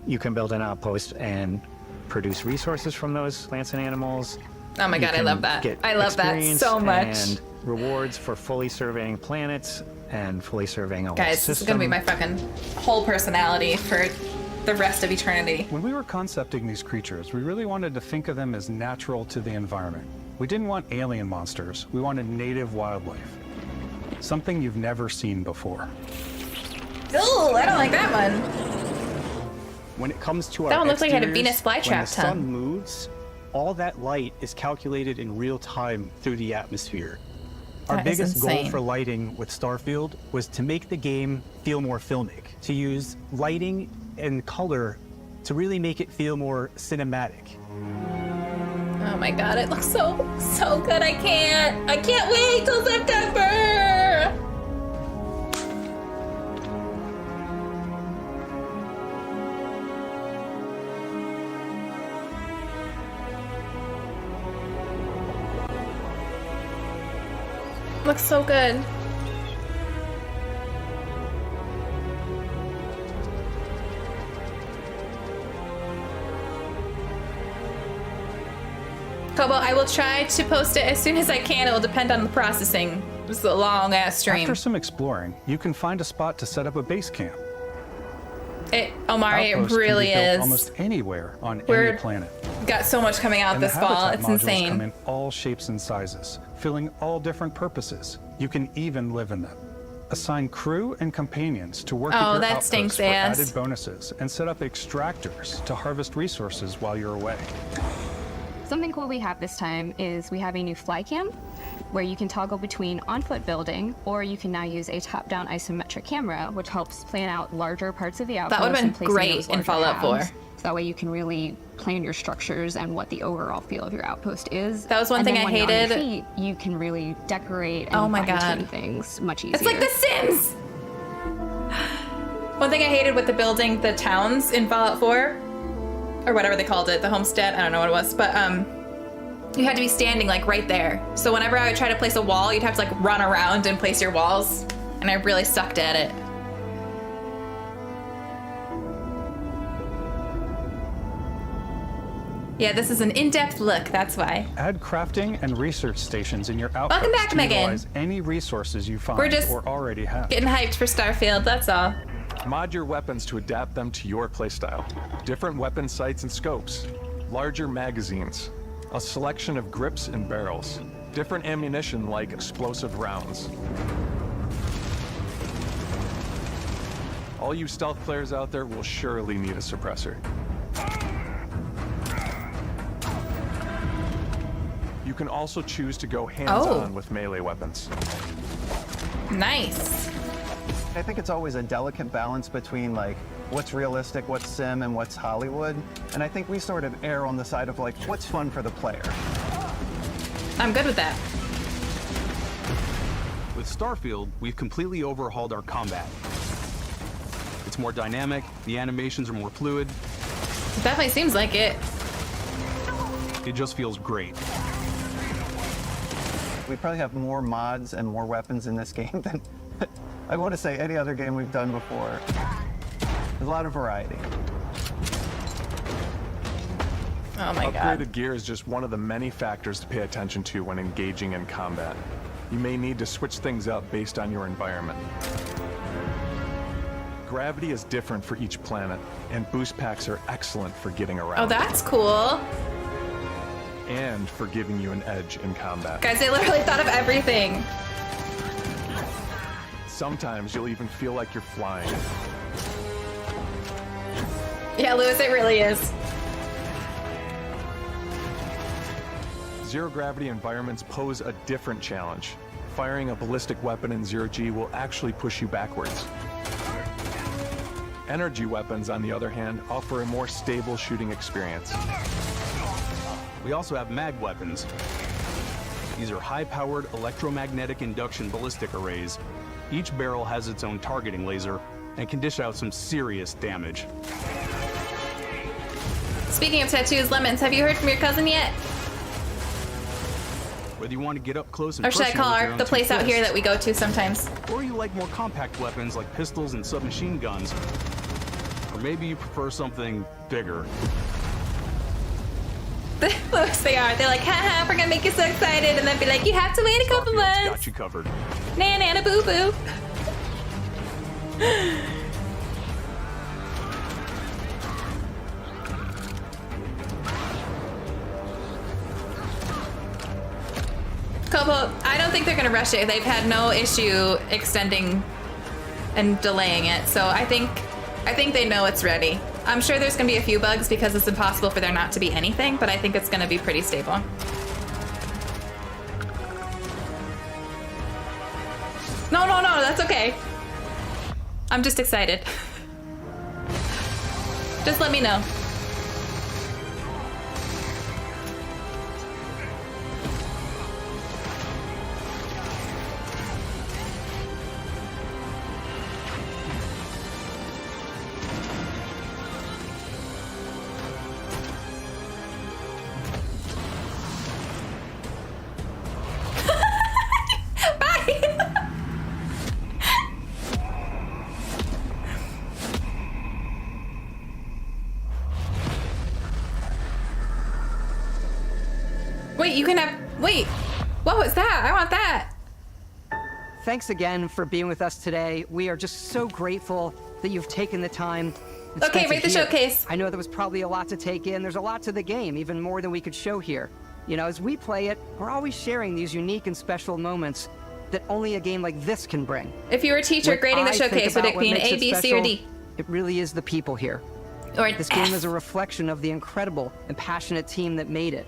you can build an outpost and produce resources from those plants and animals. Oh my You God, I can love that. get I love that experience so much. And rewards for fully surveying planets and fully surveying a whole Guys, system. this is gonna be my fucking whole personality for the rest of eternity. When we were concepting these creatures, we really wanted to think of them as natural to the environment. We didn't want alien monsters. We wanted native wildlife. Something you've never seen before. Ooh, I don't like that one. When it comes to That our one looks like it had a exteriors, Venus flytrap when the sun tongue. moves, all that light is calculated in real time through the atmosphere. Our That is biggest goal insane. for lighting with Starfield was to make the game feel more filmic, to use lighting and color to really make it feel more cinematic. Oh my God, it looks so good. I can't wait till September. Looks so good. Kobo, I will try to post it as soon as I can. It will depend on the processing. This is a long ass stream. After some exploring, you can find a spot to set up a base camp. Omari, it Outposts can really be built is. almost anywhere on We're- any planet. Got so much coming out And this the fall. habitat It's modules insane. come in all shapes and sizes, filling all different purposes. You can even live in them. Assign crew and companions to work Oh, at your that outposts stinks for ass. added bonuses, and set up extractors to harvest resources while you're away. Something cool we have this time is we have a new fly cam. where you can toggle between on-foot building, or you can now use a top-down isometric camera, which helps plan out larger parts of the outpost. That would have been great in Fallout 4. So that way you can really plan your structures and what the overall feel of your outpost is. That was one thing I hated. When you're on your feet, you can really decorate and fine-tune things much easier. It's like The Sims! One thing I hated with the building the towns in Fallout 4, or whatever they called it, the homestead, I don't know what it was, but you had to be standing like right there. So whenever I would try to place a wall, you'd have to like run around and place your walls, and I really sucked at it. Yeah, this is an in-depth look, that's why. Add crafting and research stations in your outpost. Welcome back, to Megan. utilize any resources you find We're just or already have. getting hyped for Starfield, that's all. Mod your weapons to adapt them to your playstyle. Different weapon sights and scopes, larger magazines, a selection of grips and barrels, different ammunition like explosive rounds. All you stealth players out there will surely need a suppressor. You can also choose to go hands-on with melee weapons. Nice. I think it's always a delicate balance between like what's realistic, what's sim, and what's Hollywood. And I think we sort of err on the side of like what's fun for the player. I'm good with that. With Starfield, we've completely overhauled our combat. It's more dynamic, the animations are more fluid. It definitely seems like it. It just feels great. We probably have more mods and more weapons in this game than I want to say any other game we've done before. There's a lot of variety. Oh my god. Upgraded gear is just one of the many factors to pay attention to when engaging in combat. You may need to switch things up based on your environment. Gravity is different for each planet, and boost packs are excellent for getting around. Oh, that's cool. And for giving you an edge in combat. Guys, I literally thought of everything. Sometimes you'll even feel like you're flying. Yeah, Lewis, it really is. Zero gravity environments pose a different challenge. Firing a ballistic weapon in zero G will actually push you backwards. Energy weapons, on the other hand, offer a more stable shooting experience. We also have mag weapons. These are high-powered electromagnetic induction ballistic arrays. Each barrel has its own targeting laser and can dish out some serious damage. Speaking of tattoos, Lemons, have you heard from your cousin yet? Whether you want to get up close and Or should I call the place out here that we go to sometimes? Or you like more compact weapons like pistols and submachine guns. Or maybe you prefer something bigger. Lewis, they are. They're like, haha, we're gonna make you so excited, and then be like, you have to wait a couple months. Got you covered. Nana boo boo. Kobo, I don't think they're gonna rush it. They've had no issue extending and delaying it, so I think they know it's ready. I'm sure there's gonna be a few bugs because it's impossible for there not to be anything, but I think it's gonna be pretty stable. No, that's okay. I'm just excited. Just let me know. Wait, you can have... Wait, what was that? I want that. Thanks again for being with us today. We are just so grateful that you've taken the time. Okay, rate the showcase. I know there was probably a lot to take in. There's a lot to the game, even more than we could show here. You know, as we play it, we're always sharing these unique and special moments that only a game like this can bring. If you were a teacher grading the showcase, would it be an A, B, C, or D? It really is the people here. Or this game is a reflection of the incredible and passionate team that made it.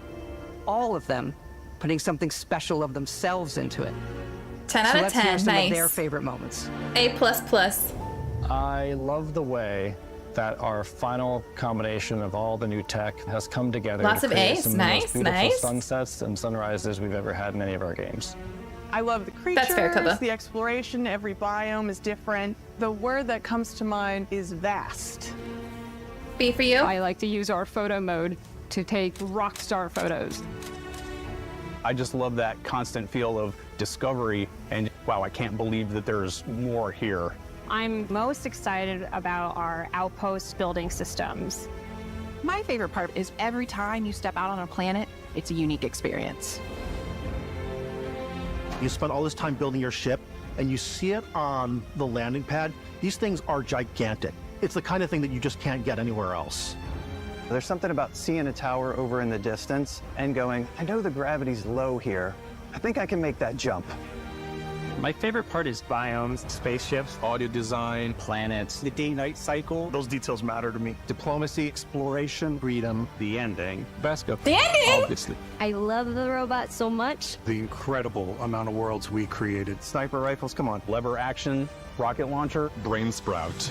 All of them putting something special of themselves into it. 10 So out of let's hear 10. some of Nice. their favorite moments. A++. I love the way that our final combination of all the new tech has come together Lots to of create A's. some of the Nice, most beautiful nice. sunsets and sunrises we've ever had in any of our games. I love the creatures, That's fair, Kova. the exploration, every biome is different. The word that comes to mind is vast. B for you? I like to use our photo mode to take rock star photos. I just love that constant feel of discovery and wow, I can't believe that there's more here. I'm most excited about our outpost building systems. My favorite part is every time you step out on a planet, it's a unique experience. You spend all this time building your ship, and you see it on the landing pad. These things are gigantic. It's the kind of thing that you just can't get anywhere else. There's something about seeing a tower over in the distance and going, I know the gravity's low here. I think I can make that jump. My favorite part is biomes, spaceships, audio design, planets, the day-night cycle, Those details matter to me. diplomacy, exploration, freedom, the ending. Best of The ending! obviously. I love the robot so much. The incredible amount of worlds we created. Sniper rifles, come on. Lever action, rocket launcher. Brain sprout.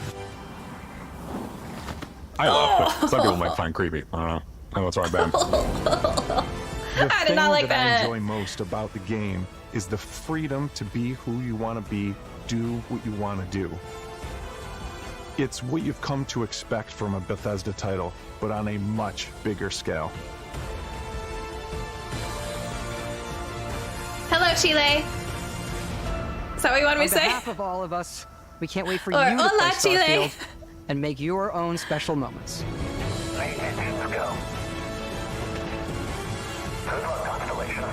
I love it. Some people might find creepy. I don't know. I know it's right, Ben. I did not like I that. enjoy most about the game is the freedom to be who you want to be, do what you want to do. It's what you've come to expect from a Bethesda title, but on a much bigger scale. Hello, Chile. Is that what you wanted me to On say? behalf of all of us, we can't wait for Or you to play hola, Chile. Starfield and make your own special moments. Let's go. Good luck, Constellation.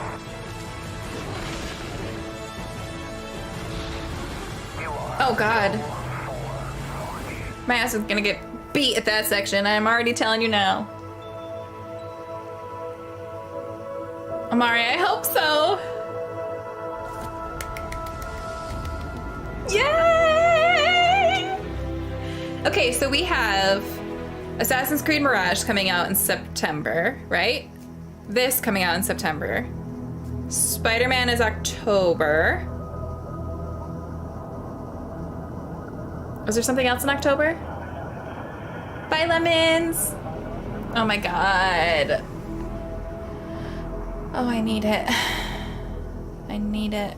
Oh god. My ass is gonna get beat at that section. I'm already telling you now. Amari, I hope so. Yay! Okay, so we have Assassin's Creed Mirage coming out in September, right? This coming out in September. Spider-Man is October. Was there something else in October? Bye, lemons! Oh my god. Oh, I need it. I need it.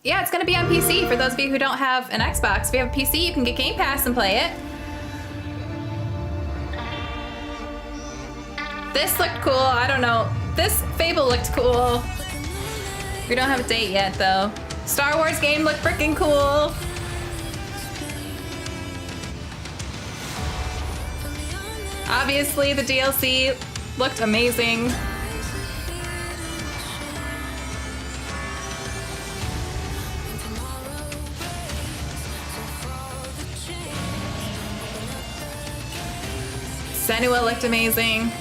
Yeah, it's gonna be on PC for those of you who don't have an Xbox. If you have a PC, you can get Game Pass and play it. This looked cool, I don't know. This Fable looked cool. We don't have a date yet though. Star Wars game looked freaking cool. Obviously, the DLC looked amazing. Senua looked amazing.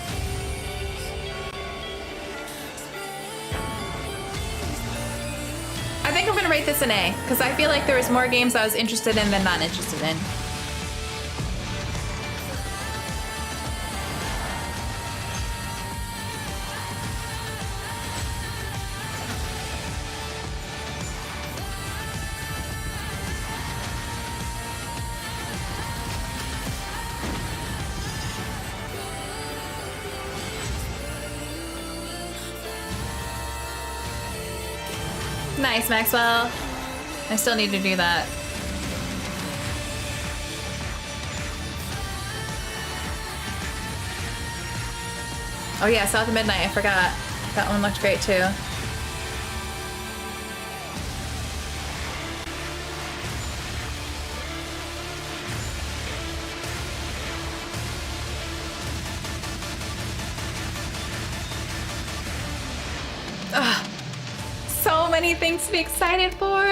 I think I'm gonna rate this an A, because I feel like there was more games I was interested in than not interested in. Nice, Maxwell. I still need to do that. Oh yeah, South of Midnight, I forgot. That one looked great too. Ugh. So many things to be excited for.